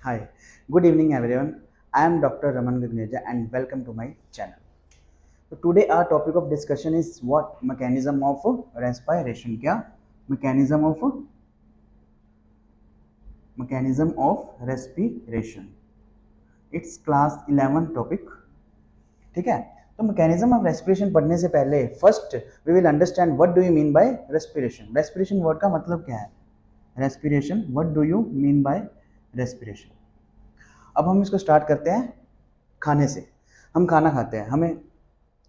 Hi, good evening everyone. I am Dr. Raman Gagneja and welcome to my channel. So today our topic of discussion is what mechanism of respiration. क्या mechanism of respiration. It's class 11 topic. ठीक है, तो mechanism of respiration पढ़ने से पहले first we will understand what do you mean by respiration. Respiration word का मतलब क्या है? Respiration, what do you mean by respiration? अब हम इसको स्टार्ट करते हैं खाने से. हम खाना खाते हैं, हमें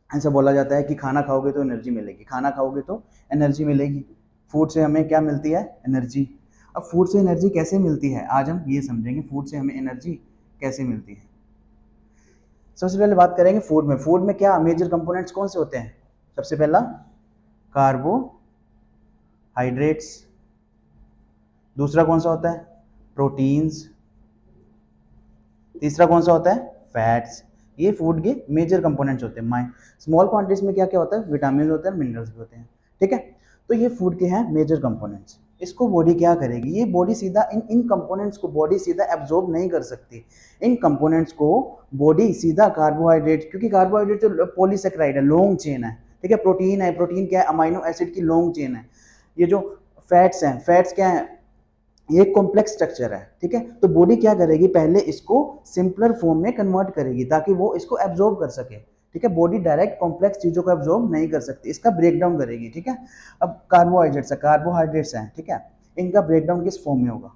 ऐसा बोला जाता है कि खाना खाओगे तो एनर्जी मिलेगी, खाना खाओगे तो एनर्जी मिलेगी. फूड से हमें क्या मिलती है? एनर्जी. अब फूड से एनर्जी कैसे मिलती है, आज हम ये समझेंगे फूड से हमें एनर्जी कैसे मिलती है. सबसे पहले बात करेंगे फूड में. फूड में क्या मेजर कंपोनेंट्स कौन से होते हैं? सबसे पहला कार्बोहाइड्रेट्स. दूसरा कौन सा होता है? प्रोटीन्स. तीसरा कौन सा होता है? फैट्स. ये फूड के मेजर कंपोनेंट्स होते हैं. स्मॉल क्वांटिटीज में क्या क्या होता है? विटामिन होते हैं, मिनरल्स भी होते हैं. ठीक है, तो ये फूड के हैं मेजर कंपोनेंट्स. इसको बॉडी क्या करेगी? ये बॉडी सीधा इन कंपोनेंट्स को बॉडी सीधा एब्जॉर्ब नहीं कर सकती. इन कंपोनेंट्स को बॉडी सीधा कार्बोहाइड्रेट, क्योंकि कार्बोहाइड्रेट तो पॉलीसेकेराइड है, लॉन्ग चेन है. ठीक है, प्रोटीन है, प्रोटीन क्या है? अमाइनो एसिड की लॉन्ग चेन है. ये जो फैट्स हैं, फैट्स क्या है? ये कॉम्प्लेक्स स्ट्रक्चर है. ठीक है, तो बॉडी क्या करेगी? पहले इसको सिंपलर फॉर्म में कन्वर्ट करेगी ताकि वो इसको एब्जॉर्ब कर सके. ठीक है, बॉडी डायरेक्ट कॉम्प्लेक्स चीज़ों को एब्जॉर्ब नहीं कर सकती, इसका ब्रेकडाउन करेगी. ठीक है, अब कार्बोहाइड्रेट्स हैं. ठीक है, इनका ब्रेकडाउन किस फॉर्म में होगा?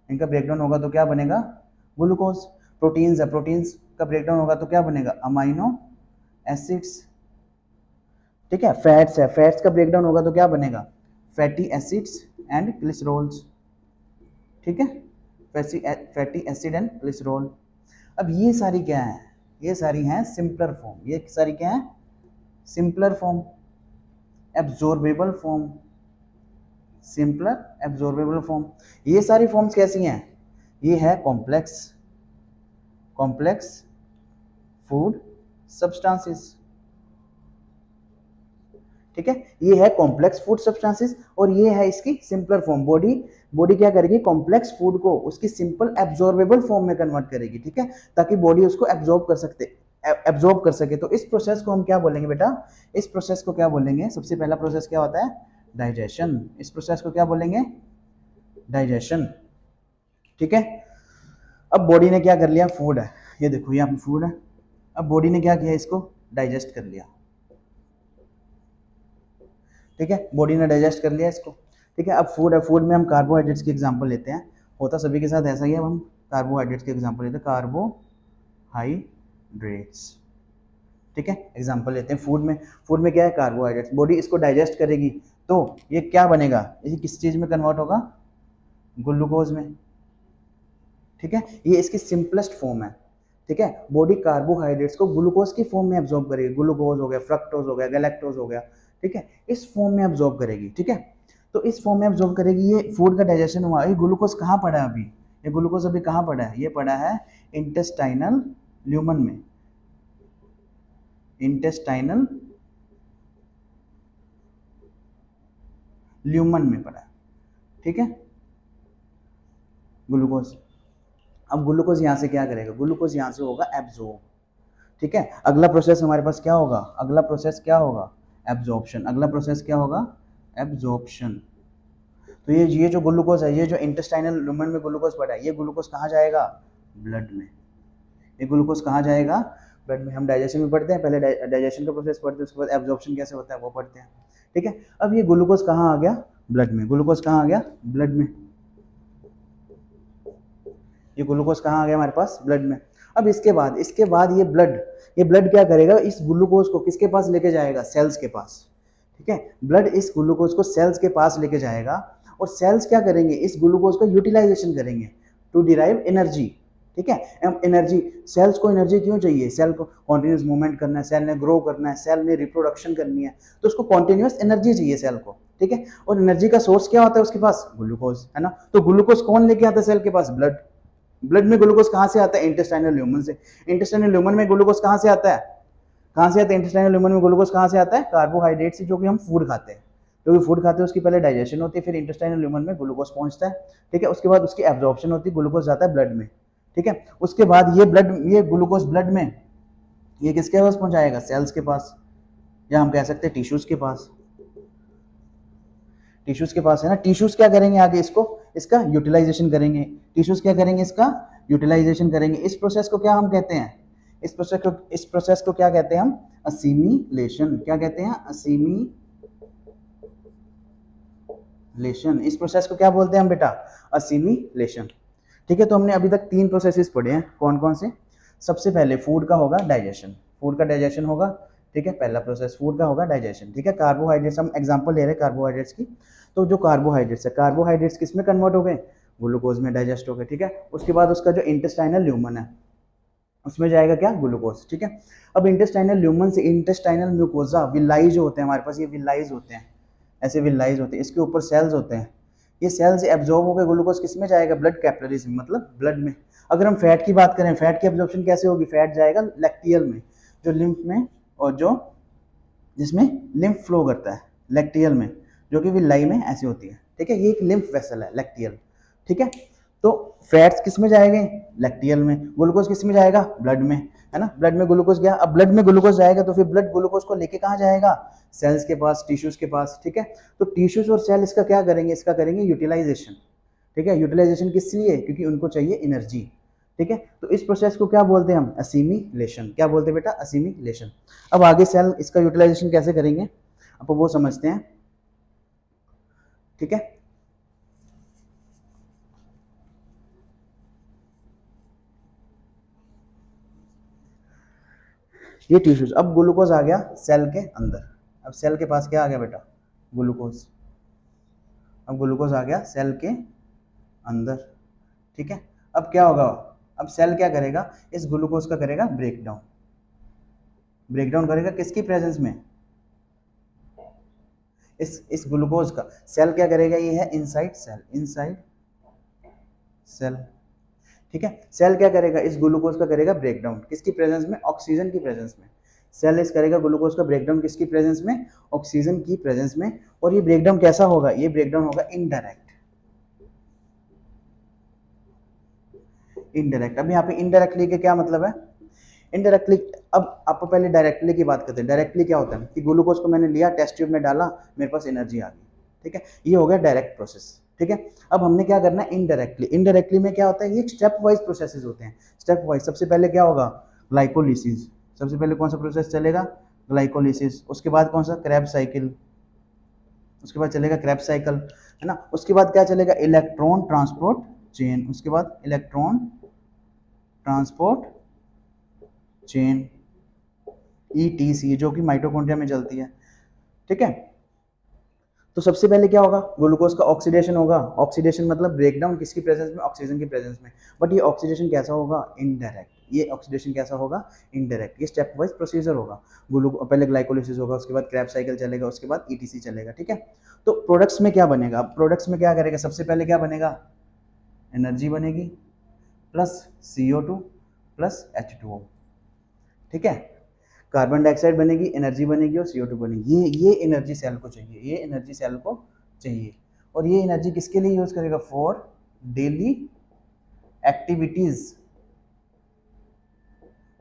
इनका ब्रेकडाउन होगा तो क्या बनेगा? ग्लूकोज. प्रोटीन्स है, प्रोटीन्स का ब्रेकडाउन होगा तो क्या बनेगा? Amino acids. ठीक है, फैट्स है, फैट्स का ब्रेकडाउन होगा तो क्या बनेगा? Fatty acids and glycerols. ठीक है, फैटी एसिड एंड ग्लिसरॉल. अब ये सारी क्या है? ये सारी हैं सिंपलर फॉर्म. ये सारी क्या है? Simpler form, absorbable form. Simpler absorbable form. ये सारी फॉर्म्स कैसी हैं? ये है कॉम्प्लेक्स फूड सब्सटेंसेस. ठीक है, ये है कॉम्प्लेक्स फूड सब्सटेंसेस और ये है इसकी सिंपलर फॉर्म. बॉडी क्या करेगी? कॉम्प्लेक्स फूड को उसकी सिंपल एब्जॉर्बेबल फॉर्म में कन्वर्ट करेगी. ठीक है, ताकि बॉडी उसको एब्जॉर्ब कर सके. तो इस प्रोसेस को हम क्या बोलेंगे बेटा? इस प्रोसेस को क्या बोलेंगे? सबसे पहला प्रोसेस क्या होता है? डाइजेशन. इस प्रोसेस को क्या बोलेंगे? डाइजेशन. ठीक है, अब बॉडी ने क्या कर लिया? फूड है, ये देखो यहाँ पे फूड है. अब बॉडी ने क्या किया? इसको डाइजेस्ट कर लिया. ठीक है, बॉडी ने डाइजेस्ट कर लिया इसको. ठीक है, अब फूड है, फूड में हम कार्बोहाइड्रेट्स की एग्जांपल लेते हैं. होता सभी के साथ ऐसा ही है, हम कार्बोहाइड्रेट्स की एग्जांपल लेते हैं. कार्बोहाइड्रेट्स. ठीक है, एग्जांपल लेते हैं फूड में क्या है? कार्बोहाइड्रेट्स. बॉडी इसको डाइजेस्ट करेगी तो ये क्या बनेगा? ये किस चीज़ में कन्वर्ट होगा? ग्लूकोज में. ठीक है, ये इसकी सिंपलेस्ट फॉर्म है. ठीक है, बॉडी कार्बोहाइड्रेट्स को ग्लूकोज की फॉर्म में एब्जॉर्ब करेगी. ग्लूकोज हो गया, फ्रक्टोज हो गया, गैलेक्टोज हो गया. ठीक है, इस फॉर्म में एब्जॉर्ब करेगी. ठीक है, तो इस फॉर्म में एब्जॉर्ब करेगी. ये फूड का डाइजेशन हुआ. ये ग्लूकोज कहाँ पड़ा है अभी? ये ग्लूकोज अभी कहाँ पड़ा है? ये पड़ा है इंटेस्टाइनल ल्यूमन में. इंटेस्टाइनल ल्यूमन में पड़ा है. ठीक है, ग्लूकोज. अब ग्लूकोज यहाँ से क्या करेगा? ग्लूकोज यहाँ से होगा एब्जॉर्ब. ठीक है, अगला प्रोसेस हमारे पास क्या होगा? अगला प्रोसेस क्या होगा? एब्जॉर्प्शन. अगला प्रोसेस क्या होगा? एब्जॉर्प्शन. तो ये जो ग्लूकोज है, ये जो इंटेस्टाइनल ल्यूमन में ग्लूकोज पड़ा है, ये ग्लूकोज कहाँ जाएगा? ब्लड में. ये ग्लूकोज कहाँ जाएगा? ब्लड में. हम डाइजेशन में पढ़ते हैं, पहले डाइजेशन का प्रोसेस पढ़ते हैं, उसके बाद एब्जॉर्प्शन कैसे होता है वो पढ़ते हैं. ठीक है, अब ये ग्लूकोज कहाँ आ गया? ब्लड में. ग्लूकोज कहाँ आ गया? ब्लड में. ये ग्लूकोज कहाँ आ गया हमारे पास? ब्लड में. अब इसके बाद ये ब्लड क्या करेगा? इस ग्लूकोज को किसके पास लेके जाएगा? सेल्स के पास. ठीक है, ब्लड इस ग्लूकोज को सेल्स के पास लेके जाएगा और सेल्स क्या करेंगे? इस ग्लूकोज का यूटिलाइजेशन करेंगे टू डिराइव एनर्जी. ठीक है, एनर्जी. सेल्स को एनर्जी क्यों चाहिए? सेल को कॉन्टिन्यूस मूवमेंट करना है, सेल ने ग्रो करना है, सेल ने रिप्रोडक्शन करनी है, तो उसको कॉन्टिन्यूस एनर्जी चाहिए सेल को. ठीक है, और एनर्जी का सोर्स क्या होता है उसके पास? ग्लूकोज, है ना. तो ग्लूकोज कौन लेके आता है सेल के पास? ब्लड में ग्लूकोज कहाँ से आता है? इंटेस्टाइनल ल्यूमन से. इंटेस्टाइनल ल्यूमन में ग्लूकोज कहाँ से आता है? इंटेस्टाइनल ल्यूमन में ग्लूकोज कहाँ से आता है? कार्बोहाइड्रेट से, जो कि हम फूड खाते हैं. क्योंकि फूड खाते हैं उसकी पहले डाइजेशन होती है, फिर इंटेस्टाइनल ल्यूमन में ग्लूकोज पहुंचता है, ठीक है। उसके बाद उसकी एब्जॉर्प्शन होती है, ग्लूकोज जाता है ब्लड में, ठीक है। उसके बाद ये ग्लूकोज ब्लड में ये किसके पास पहुंचाएगा, सेल्स के पास, या हम कह सकते हैं टिश्यूज के पास, टिश्यूज के पास है ना। टिश्यूज क्या करेंगे आगे, इसका यूटिलाइजेशन करेंगे, टिश्यूज क्या करेंगे, इसका यूटिलाइजेशन करेंगे। इस प्रोसेस को क्या हम कहते हैं, इस प्रोसेस को क्या कहते हैं हम, असीमिलेशन। क्या कहते हैं, असीमिलेशन। इस प्रोसेस को क्या बोलते हैं हम बेटा, असीमिलेशन, ठीक है। तो हमने अभी तक 3 प्रोसेसेस पढ़े हैं, कौन कौन से। सबसे पहले फूड का होगा डाइजेशन, फूड का डाइजेशन होगा, ठीक है। पहला प्रोसेस फूड का होगा डाइजेशन, ठीक है। कार्बोहाइड्रेट्स, हम एग्जांपल ले रहे हैं कार्बोहाइड्रेट्स की। तो जो कार्बोहाइड्रेट्स है, कार्बोहाइड्रेट्स किस में कन्वर्ट हो गए, ग्लूकोज में डाइजेस्ट हो गए, ठीक है। उसके बाद उसका जो इंटेस्टाइनल ल्यूमन है उसमें जाएगा क्या, ग्लूकोज, ठीक है। अब इंटेस्टाइनल ल्यूमन से इंटेस्टाइनल म्यूकोजा, विलाई जो होते हैं हमारे पास, ये विलाइज होते हैं, ऐसे विलाइज होते हैं, इसके ऊपर सेल्स होते हैं। ये सेल से एब्जॉर्ब होकर ग्लूकोज किस में जाएगा, ब्लड कैपिलरीज में, मतलब ब्लड में। अगर हम फैट की बात करें, फैट की एब्जॉर्प्शन कैसे होगी, फैट जाएगा लैक्टियल में, जो लिम्फ में, और जो जिसमें लिम्फ फ्लो करता है लैक्टियल में, जो कि विलाई में ऐसी होती है, ठीक है। ये एक लिम्फ वेसल है लैक्टियल, ठीक है। तो फैट्स किस में जाएंगे, लैक्टियल में। ग्लूकोज किस में जाएगा, ब्लड में, है ना। ब्लड में ग्लूकोज गया, अब ब्लड में ग्लूकोज जाएगा तो फिर ब्लड ग्लूकोज को लेके कहाँ जाएगा, सेल्स के पास, टिश्यूज के पास, ठीक है। तो टिश्यूज और सेल इसका क्या करेंगे, इसका करेंगे यूटिलाइजेशन, ठीक है। यूटिलाइजेशन किस लिए, क्योंकि उनको चाहिए एनर्जी, ठीक है। तो इस प्रोसेस को क्या बोलते हैं हम, असीमिलेशन। क्या बोलते हैं बेटा, असीमिलेशन। अब आगे सेल इसका यूटिलाइजेशन कैसे करेंगे, अब वो समझते हैं, ठीक है। ये टिश्यूज, अब ग्लूकोज आ गया सेल के अंदर, अब सेल के पास क्या आ गया बेटा, ग्लूकोज। अब ग्लूकोज आ गया सेल के अंदर, ठीक है। अब क्या होगा, अब सेल क्या करेगा, इस ग्लूकोज का करेगा ब्रेकडाउन, ब्रेकडाउन करेगा किसकी प्रेजेंस में, इस ग्लूकोज का। सेल क्या करेगा, ये है इनसाइड सेल, इनसाइड सेल, ठीक है। सेल क्या करेगा, इस ग्लूकोज का करेगा ब्रेकडाउन किसकी प्रेजेंस में, ऑक्सीजन की प्रेजेंस में। सेल इस करेगा ग्लूकोज का ब्रेकडाउन किसकी प्रेजेंस में, ऑक्सीजन की प्रेजेंस में। और ये ब्रेकडाउन कैसा होगा, ये ब्रेकडाउन होगा इनडायरेक्ट, इनडायरेक्ट। अब यहाँ पे इनडायरेक्टली के क्या मतलब है, इनडायरेक्टली, अब आप पहले डायरेक्टली की बात करते हैं। डायरेक्टली क्या होता है कि ग्लूकोज को मैंने लिया, टेस्ट ट्यूब में डाला, मेरे पास एनर्जी आ गई, ठीक है। ये हो गया डायरेक्ट प्रोसेस, ठीक है। अब हमने क्या करना है, इनडायरेक्टली। इनडायरेक्टली में क्या होता है, ये स्टेप वाइज प्रोसेसेस होते हैं, स्टेप वाइज। सबसे पहले क्या होगा, ग्लाइकोलिसिस, सबसे पहले कौन सा प्रोसेस चलेगा, ग्लाइकोलिसिस। उसके बाद कौन सा, क्रेब्स साइकिल, उसके बाद चलेगा क्रेब्स साइकिल, है ना। उसके बाद क्या चलेगा, इलेक्ट्रॉन ट्रांसपोर्ट चेन, उसके बाद इलेक्ट्रॉन ट्रांसपोर्ट चेन, ईटीसी, जो कि माइटोकॉन्ड्रिया में चलती है, ठीक है। तो सबसे पहले क्या होगा, ग्लूकोज का ऑक्सीडेशन होगा। ऑक्सीडेशन मतलब ब्रेकडाउन किसकी प्रेजेंस में, ऑक्सीजन की प्रेजेंस में। बट ये ऑक्सीडेशन कैसा होगा, इनडायरेक्ट। ये ऑक्सीडेशन कैसा होगा, इनडायरेक्ट। ये स्टेप वाइज प्रोसीजर होगा। पहले ग्लाइकोलिसिस होगा, उसके बाद क्रेब्स साइकिल चलेगा, उसके बाद ईटीसी चलेगा, ठीक है। तो प्रोडक्ट्स में क्या बनेगा, प्रोडक्ट्स में क्या करेगा, सबसे पहले क्या बनेगा, एनर्जी बनेगी प्लस CO2 प्लस H2O, ठीक है। कार्बन डाइऑक्साइड बनेगी, एनर्जी बनेगी और CO2 बनेगी। ये एनर्जी सेल को चाहिए, ये एनर्जी सेल को चाहिए। और ये एनर्जी किसके लिए यूज करेगा, for daily activities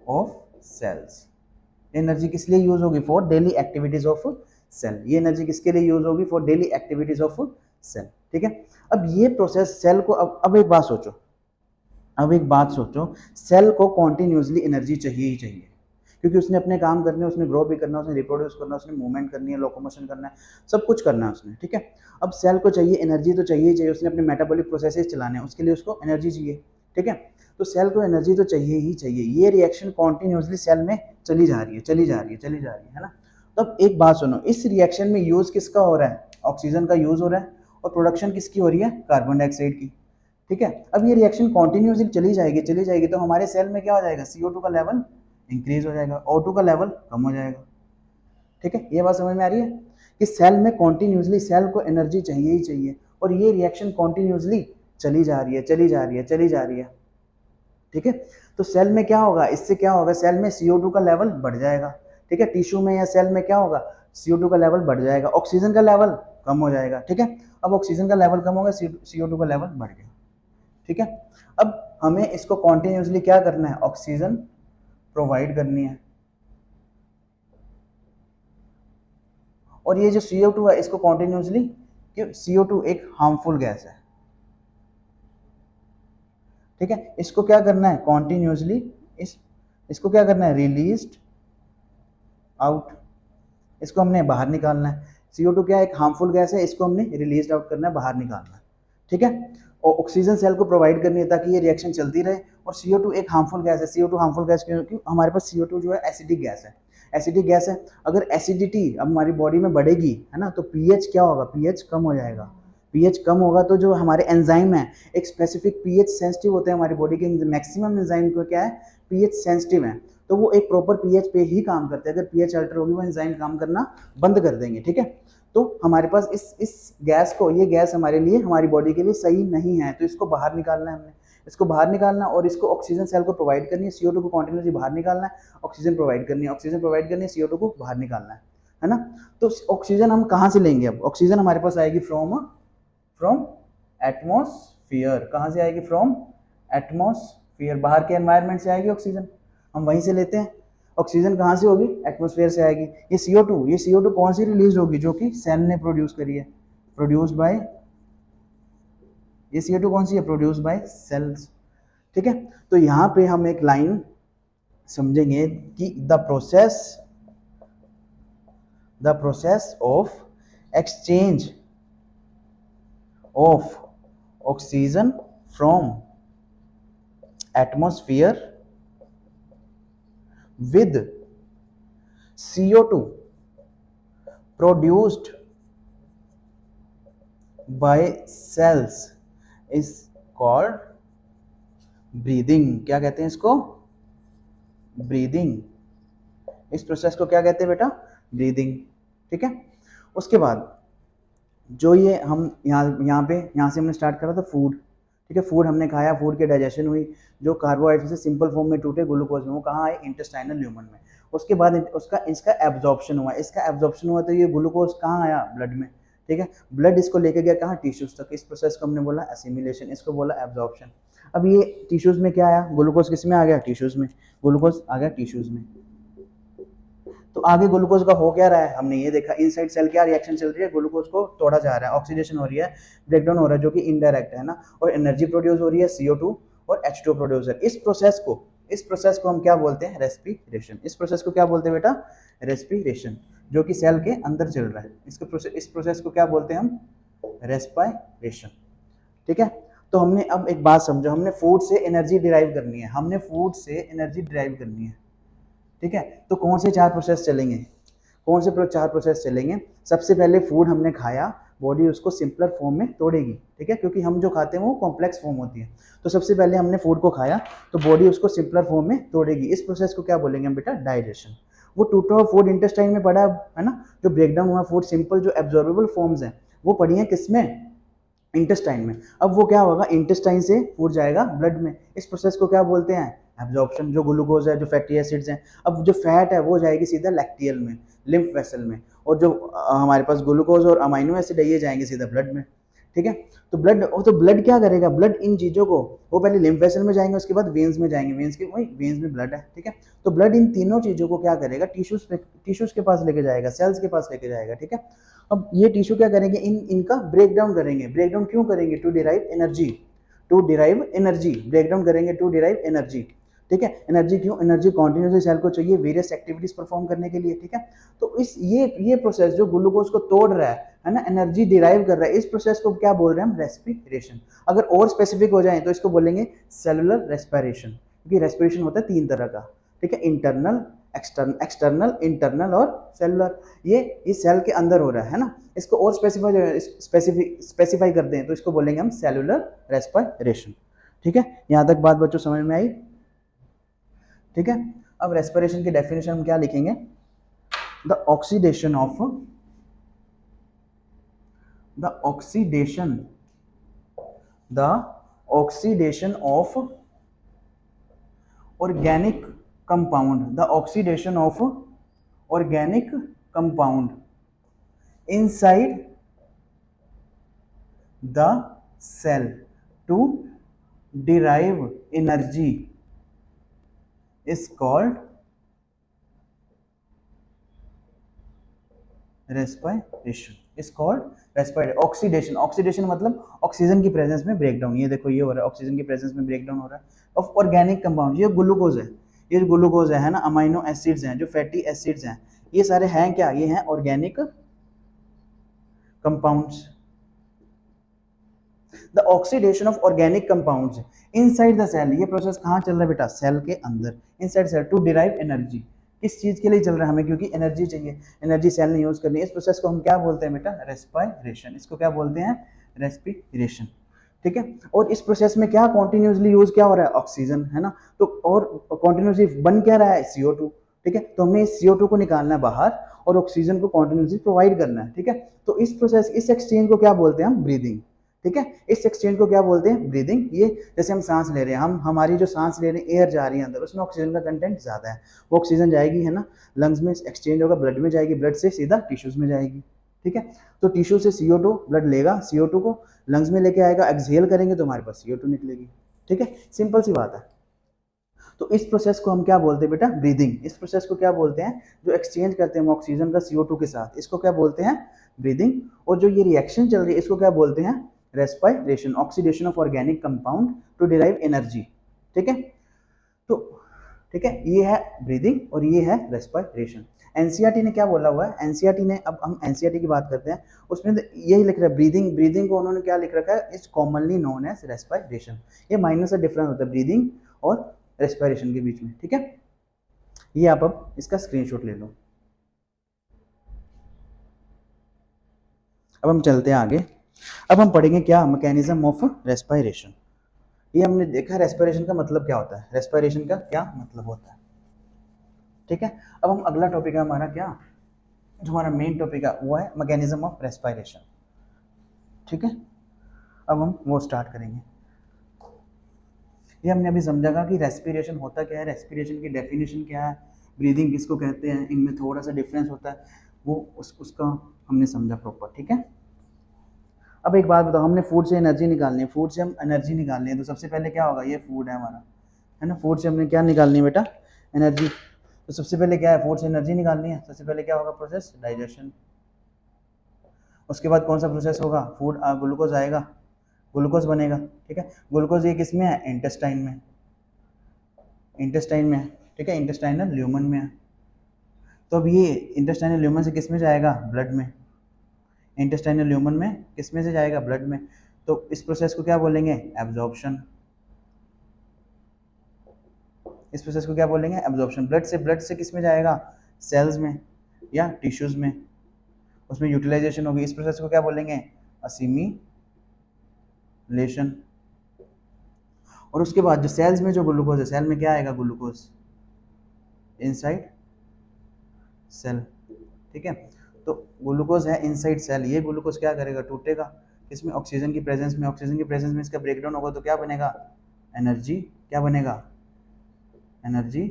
of cells. Energy किस लिए यूज होगी, for daily activities of cell. ये एनर्जी किसके लिए यूज होगी, for daily activities of cell, ठीक है। अब ये प्रोसेस सेल को, अब एक बात सोचो, अब एक बात सोचो, सेल को कॉन्टिन्यूसली एनर्जी चाहिए ही चाहिए, क्योंकि उसने अपने काम करने, उसने ग्रो भी करना, उसने रिप्रोड्यूस करना, उसने मूवमेंट करनी है, लोकोमोशन करना है, सब कुछ करना है उसने, ठीक है। अब सेल को चाहिए एनर्जी, तो चाहिए ही चाहिए, उसने अपने मेटाबॉलिक प्रोसेसेस चलाने हैं, उसके लिए उसको एनर्जी चाहिए, ठीक है। तो सेल को एनर्जी तो चाहिए ही चाहिए। ये रिएक्शन कॉन्टिन्यूसली सेल में चली जा रही है, चली जा रही है, चली जा रही है ना। तो अब एक बात सुनो, इस रिएक्शन में यूज किसका हो रहा है, ऑक्सीजन का यूज हो रहा है, और प्रोडक्शन किसकी हो रही है, कार्बन डाइऑक्साइड की, ठीक है। अब ये रिएक्शन कॉन्टिन्यूसली चली जाएगी तो हमारे सेल में क्या हो जाएगा, CO2 का लेवल इंक्रीज हो जाएगा, O2 का लेवल कम हो जाएगा, ठीक है। ये बात समझ में आ रही है कि सेल में कॉन्टिन्यूसली सेल को एनर्जी चाहिए ही चाहिए, और ये रिएक्शन कॉन्टिन्यूसली चली जा रही है, चली जा रही है, चली जा रही है, ठीक है। तो सेल में क्या होगा, इससे क्या होगा, सेल में CO2 का लेवल बढ़ जाएगा, ठीक है। टिश्यू में या सेल में क्या होगा, CO2 का लेवल बढ़ जाएगा, ऑक्सीजन का लेवल कम हो जाएगा, ठीक है। अब ऑक्सीजन का लेवल कम होगा, CO2 का लेवल बढ़ गया, ठीक है। अब हमें इसको कॉन्टिन्यूसली क्या करना है, ऑक्सीजन प्रोवाइड करनी है। और ये जो CO2 है इसको कॉन्टिन्यूसली, क्यों, CO2 एक हार्मफुल गैस है, ठीक है। इसको क्या करना है कॉन्टिन्यूसली, इसको क्या करना है, रिलीज्ड आउट, इसको हमने बाहर निकालना है। CO2 क्या एक हार्मफुल गैस है, इसको हमने रिलीज आउट करना है, बाहर निकालना है, ठीक है। और ऑक्सीजन सेल को प्रोवाइड करनी है ताकि ये रिएक्शन चलती रहे। और CO2 एक हार्मफुल गैस है। CO2 हार्मफुल गैस क्योंकि हमारे पास CO2 जो है एसिडिक गैस है, एसिडिक गैस है। अगर एसिडिटी अब हमारी बॉडी में बढ़ेगी, है ना, तो पीएच क्या होगा, पीएच कम हो जाएगा। पीएच कम होगा तो जो हमारे एंजाइम है, एक स्पेसिफिक पीएच सेंसिटिव होते हैं हमारी बॉडी के मैक्सिमम एंजाइम को क्या है, पीएच सेंसिटिव है, तो वो एक प्रॉपर पीएच पे ही काम करते हैं। अगर पीएच अल्टर होगी वो एंजाइम काम करना बंद कर देंगे, ठीक है। तो हमारे पास इस गैस को, ये गैस हमारे लिए, हमारी बॉडी के लिए सही नहीं है, तो इसको बाहर निकालना है हमने, इसको बाहर निकालना और इसको ऑक्सीजन सेल को प्रोवाइड करनी है। CO2 को कॉन्टिन्यूसली बाहर निकालना है, ऑक्सीजन प्रोवाइड करनी है, ऑक्सीजन प्रोवाइड करनी है, CO2 को बाहर निकालना है ना। तो ऑक्सीजन हम कहाँ से लेंगे, अब ऑक्सीजन हमारे पास आएगी फ्रॉम फ्रॉम एटमॉस्फेयर। कहाँ से आएगी, फ्रॉम एटमॉस्फेयर, बाहर के एनवायरनमेंट से आएगी ऑक्सीजन, हम वहीं से लेते हैं। ऑक्सीजन कहाँ से होगी, एटमॉस्फेयर से आएगी। ये CO2 कौन सी रिलीज होगी, जो कि सेल ने प्रोड्यूस करी है, प्रोड्यूस्ड बाय, ये CO2 कौन सी है, प्रोड्यूस्ड बाय सेल्स, ठीक है। तो यहाँ पे हम एक लाइन समझेंगे कि the process of exchange of oxygen from atmosphere with CO2 produced by cells is called breathing। क्या कहते हैं इसको, ब्रीदिंग। इस प्रोसेस को क्या कहते हैं बेटा, ब्रीदिंग, ठीक है। उसके बाद जो ये हम यहाँ से हमने स्टार्ट करा था फूड, ठीक है। फूड हमने खाया, फूड की डाइजेशन हुई, जो कार्बोहाइड्रेट से सिंपल फॉर्म में टूटे ग्लूकोज में, वो कहाँ आए, इंटेस्टाइनल ल्यूमन में। उसके बाद इसका एब्जॉर्प्शन हुआ, तो ये ग्लूकोज कहाँ आया, ब्लड में, ठीक है। ब्लड इसको लेके गया कहाँ, टिश्यूज तक। इस प्रोसेस को हमने बोला एसिमिलेशन, इसको बोला एब्जॉर्प्शन। अब ये टिश्यूज में क्या आया, ग्लूकोज किस में आ गया, टिश्यूज में, ग्लूकोज आ गया टिश्यूज में। तो आगे ग्लूकोज का हो क्या रहा है, हमने ये देखा, इनसाइड सेल क्या रिएक्शन चल रही है, ग्लूकोज को तोड़ा जा रहा है, ऑक्सीडेशन हो रही है, ब्रेकडाउन हो रहा है, जो कि इनडायरेक्ट है ना, और एनर्जी प्रोड्यूस हो रही है, CO2 और H2 प्रोड्यूस है। इस प्रोसेस को हम क्या बोलते हैं, रेस्पिरेशन। इस प्रोसेस को क्या बोलते हैं बेटा, रेस्पिरेशन, जो कि सेल के अंदर चल रहा है। इस प्रोसेस को क्या बोलते हैं हम, रेस्पिरेशन, ठीक है। तो हमने अब एक बात समझो, हमने फूड से एनर्जी डिराइव करनी है, ठीक है। तो कौन से चार प्रोसेस चलेंगे, सबसे पहले फूड हमने खाया, बॉडी उसको सिंपलर फॉर्म में तोड़ेगी, ठीक है, क्योंकि हम जो खाते हैं वो कॉम्प्लेक्स फॉर्म होती है। तो सबसे पहले हमने फूड को खाया तो बॉडी उसको सिंपलर फॉर्म में तोड़ेगी। इस प्रोसेस को क्या बोलेंगे हम बेटा, डाइजेशन। वो टूटा हुआ फूड इंटेस्टाइन में पड़ा है ना, जो ब्रेकडाउन हुआ फूड, सिंपल जो एब्जॉर्बेबल फॉर्म्स हैं वो पड़ी हैं किसमें, इंटेस्टाइन में। अब वो क्या होगा, इंटेस्टाइन से फूड जाएगा ब्लड में। इस प्रोसेस को क्या बोलते हैं, एब्जॉर्प्शन। जो ग्लूकोज है, जो फैटी एसिड्स हैं, अब जो फैट है वो जाएगी सीधा लैक्टियल में, लिम्फ वेसल में, और जो हमारे पास ग्लूकोज और अमाइनो एसिड है ये जाएंगे सीधा ब्लड में, ठीक है। तो ब्लड क्या करेगा, ब्लड इन चीज़ों को, वो पहले लिम्फ वेसल में जाएंगे, उसके बाद वेन्स में जाएंगे, वेन्स में ब्लड है, ठीक है। तो ब्लड इन तीनों चीज़ों को क्या करेगा, टिश्यूज के पास लेके जाएगा, सेल्स के पास लेके जाएगा, ठीक है। अब ये टिश्यू क्या करेंगे, इनका ब्रेकडाउन करेंगे। ब्रेकडाउन क्यों करेंगे, टू डिराइव एनर्जी, ब्रेकडाउन करेंगे टू डिराइव एनर्जी, ठीक है। एनर्जी क्यों, एनर्जी कॉन्टिन्यूसली सेल को चाहिए वेरियस एक्टिविटीज परफॉर्म करने के लिए, ठीक है। तो इस ये प्रोसेस जो ग्लूकोज को तोड़ रहा है ना, एनर्जी डिराइव कर रहा है, इस प्रोसेस को क्या बोल रहे हैं हम, रेस्पिरेशन। अगर और स्पेसिफिक हो जाए तो इसको बोलेंगे सेलुलर रेस्पिरेशन, क्योंकि रेस्पिरेशन होता है 3 तरह का, ठीक है, इंटरनल, एक्सटर्नल, इंटरनल और सेलुलर। ये सेल के अंदर हो रहा है ना। इसको और स्पेसिफाई करते हैं तो इसको बोलेंगे हम सेलुलर रेस्पिरेशन, ठीक है। यहाँ तक बात बच्चों समझ में आई, ठीक है। अब रेस्पिरेशन की डेफिनेशन हम क्या लिखेंगे, the oxidation of organic compound inside the cell to derive energy is called respiration, is called respiration. Oxidation, oxidation मतलब ऑक्सीजन की प्रेजेंस में ब्रेकडाउन। ये देखो ये हो रहा है, ऑक्सीजन की प्रेजेंस में ब्रेकडाउन हो रहा है ऑफ ऑर्गेनिक कंपाउंड। ये ग्लूकोज है, ये ग्लूकोज है ना, अमाइनो एसिड्स हैं, जो फैटी एसिड्स हैं, ये सारे हैं क्या, ये हैं organic compounds. The oxidation of organic compounds inside the cell, ये प्रोसेस कहाँ चल रहा है बेटा, सेल के अंदर, inside cell, to derive energy. किस चीज के लिए चल रहा है हमें, क्योंकि एनर्जी चाहिए, एनर्जी सेल ने यूज करनी है। इस प्रोसेस को हम क्या बोलते हैं बेटा, रेस्पिरेशन। इसको क्या बोलते हैं, रेस्पिरेशन। ठीक है, और इस प्रोसेस में क्या कॉन्टिन्यूसली यूज क्या हो रहा है, ऑक्सीजन, है ना, तो और कॉन्टिन्यूसली बन क्या रहा है, CO2। ठीक है, तो हमें CO2 को निकालना है बाहर और ऑक्सीजन को कॉन्टिन्यूसली प्रोवाइड करना है। ठीक है, तो इस प्रोसेस, इस एक्सचेंज को क्या बोलते हैं हम, ब्रीदिंग। ठीक है, इस एक्सचेंज को क्या बोलते हैं, ब्रीदिंग। ये जैसे हम सांस ले रहे हैं, हम हमारी जो सांस ले रहे हैं, एयर जा रही है अंदर, उसमें ऑक्सीजन का कंटेंट ज्यादा है, वो ऑक्सीजन जाएगी, है ना, लंग्स में एक्सचेंज होगा, ब्लड में जाएगी, ब्लड से सीधा टिश्यूज में जाएगी। ठीक है, तो टिश्यू से CO2 ब्लड लेगा, CO2 को लंग्स में लेके आएगा, एक्सहेल करेंगे तो हमारे पास CO2 निकलेगी। ठीक है, सिंपल सी बात है। तो इस प्रोसेस को हम क्या बोलते हैं बेटा, ब्रीदिंग। इस प्रोसेस को क्या बोलते हैं, जो एक्सचेंज करते हैं हम ऑक्सीजन का CO2 के साथ, इसको क्या बोलते हैं, ब्रीदिंग। और जो ये रिएक्शन चल रही है, इसको क्या बोलते हैं, respiration, oxidation of organic compound to derive energy. ठीक है, तो ठीक है, ये है ब्रीदिंग और ये है रेस्पिरेशन। एनसीईआरटी ने क्या बोला हुआ है, एनसीईआरटी ने, अब हम एनसीईआरटी की बात करते हैं, उसमें यही लिख रहा है, ब्रीदिंग, ब्रीदिंग को उन्होंने क्या लिख रखा है, is commonly known as respiration. ये माइनर सा डिफरेंस होता है ब्रीदिंग और रेस्पिरेशन के बीच में। ठीक है, ये आप अब इसका स्क्रीनशॉट ले लो। अब हम चलते हैं आगे। अब हम पढ़ेंगे क्या, मैकेनिज्म ऑफ रेस्पिरेशन। ये हमने देखा रेस्पिरेशन का मतलब क्या होता है, रेस्पिरेशन का क्या मतलब होता है। ठीक है, अब हम अगला टॉपिक है हमारा क्या, जो हमारा मेन टॉपिक है वो है मैकेनिज्म ऑफ रेस्पिरेशन। ठीक है, अब हम वो स्टार्ट करेंगे। ये हमने अभी समझा कि रेस्पिरेशन होता क्या है, रेस्पिरेशन की डेफिनेशन क्या है, ब्रीदिंग किसको कहते हैं, इनमें थोड़ा सा डिफरेंस होता है, वो उसका हमने समझा प्रॉपर। ठीक है, अब एक बात बताओ, हमने फूड से एनर्जी निकालनी है, फूड से हम एनर्जी निकालनी है, तो सबसे पहले क्या होगा, ये फूड है हमारा, है ना, फूड से हमने क्या निकालनी है बेटा, एनर्जी। तो सबसे पहले क्या है, फूड से एनर्जी निकालनी है, सबसे पहले क्या होगा प्रोसेस, डाइजेशन। उसके बाद कौन सा प्रोसेस होगा, फूड, ग्लूकोज आएगा, ग्लूकोज बनेगा। ठीक है, ग्लूकोज ये किस में है, इंटेस्टाइन में, इंटेस्टाइन में है। ठीक है, इंटेस्टाइनल ल्यूमन में है। तो अब ये इंटेस्टाइनल ल्यूमन से किस में जाएगा, ब्लड में, इंटेस्टाइनल ल्यूमन में किस में से जाएगा, ब्लड में। तो इस प्रोसेस को क्या बोलेंगे, एब्जॉर्प्शन। इस प्रोसेस को क्या बोलेंगे, एब्जॉर्प्शन। ब्लड से किस में जाएगा, सेल्स में या टिश्यूज में, उसमें यूटिलाइजेशन होगी। इस प्रोसेस को क्या बोलेंगे, असिमिलेशन। और उसके बाद जो सेल्स में जो ग्लूकोज है, सेल में क्या आएगा, ग्लूकोज इनसाइड सेल। ठीक है, तो ग्लूकोज है इनसाइड सेल, ये ग्लूकोज क्या करेगा, टूटेगा, इसमें ऑक्सीजन की प्रेजेंस में, ऑक्सीजन की प्रेजेंस में इसका ब्रेकडाउन होगा, तो क्या बनेगा, एनर्जी। क्या बनेगा, energy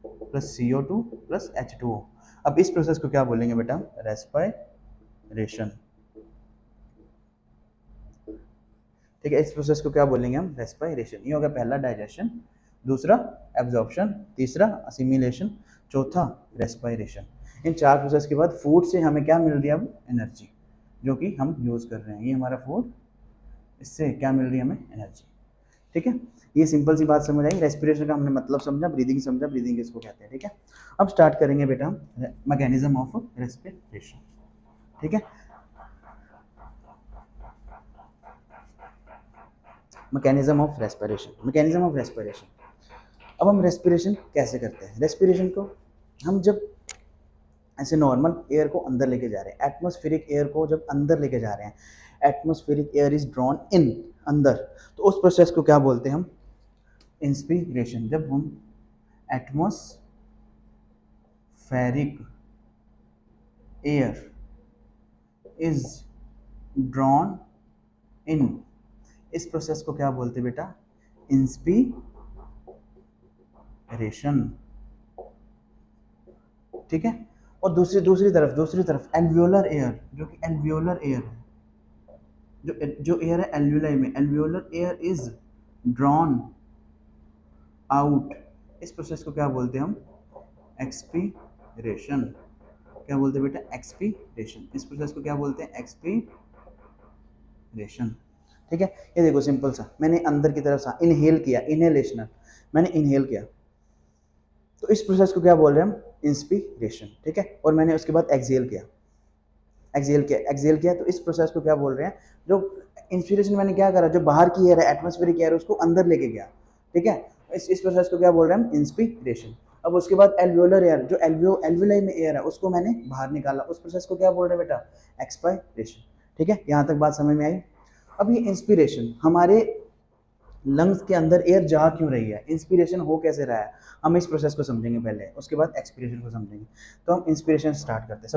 plus CO2 plus H2O। अब इस प्रोसेस को क्या बोलेंगे बेटा, रेस्पिरेशन। ठीक है, इस प्रोसेस को क्या बोलेंगे हम, रेस्पिरेशन। ये हो गया पहला डाइजेशन, दूसरा एब्जॉर्प्शन, तीसरा असिमिलेशन, चौथा रेस्पिरेशन। इन चार प्रोसेस के बाद फूड से हमें क्या मिल रही है, अब एनर्जी, जो कि हम यूज़ कर रहे हैं, ये हमारा फूड, इससे क्या मिल रही है हमें, एनर्जी। ठीक है, ये सिंपल सी बात समझ आई, रेस्पिरेशन का हमने मतलब समझा, ब्रीदिंग समझा, ब्रीदिंग किसको कहते हैं। ठीक है, अब स्टार्ट करेंगे बेटा हम मैकेनिज्म ऑफ रेस्पिरेशन। ठीक है, mechanism of respiration, mechanism of respiration. अब हम रेस्पिरेशन कैसे करते हैं, रेस्पिरेशन को हम जब ऐसे नॉर्मल एयर को अंदर लेके जा रहे हैं, एटमॉस्फेरिक एयर को जब अंदर लेके जा रहे हैं, एटमॉस्फेरिक एयर इज ड्रॉन इन अंदर, तो उस प्रोसेस को क्या बोलते हैं हम, इंस्पिरेशन। जब हम atmospheric air is drawn in, इस प्रोसेस को क्या बोलते हैं बेटा, इंस्पिरेशन। ठीक है, और दूसरी तरफ एल्वियोलर एयर, जो कि एल्वियोलर एयर है, जो एयर है एल्वियोलाई में, alveolar air is drawn out, इस प्रोसेस को क्या बोलते हैं हम? एक्सपीरेशन। क्या बोलते हैं बेटा? एक्सपीरेशन। इस प्रोसेस को क्या बोलते हैं? एक्सपीरेशन। ठीक है, ये देखो सिंपल सा, मैंने अंदर की तरफ सा इनहेल किया, इनहेलेशनल, मैंने इनहेल किया, तो इस प्रोसेस को क्या बोल रहे हैं हम? इंस्पिरेशन। ठीक है, और मैंने उसके बाद एक्सहेल किया, एक्सहेल किया, तो इस प्रोसेस को क्या बोल रहे हैं? जो इंस्पिरेशन मैंने क्या करा, जो बाहर की एयर है, एटमॉस्फेरिक एयर, उसको अंदर लेके गया। ठीक है, इस प्रोसेस को क्या बोल रहे हैं हम? इंस्पिरेशन। अब उसके बाद एल्वियोलर एयर, जो एल्वियोलाई में एयर है, उसको मैंने बाहर निकाला, उस प्रोसेस को क्या बोल रहे हैं बेटा? एक्सपायरेशन। ठीक है, यहाँ तक बात समझ में आई? अब ये इंस्पिरेशन, हमारे लंग्स के अंदर एयर जा क्यों रही है, इंस्पिरेशन हो कैसे रहा है, हम इस प्रोसेस को समझेंगे पहले, उसके बाद एक्सपिरेशन को समझेंगे। तो हम इंस्पिरेशन स्टार्ट करते हैं।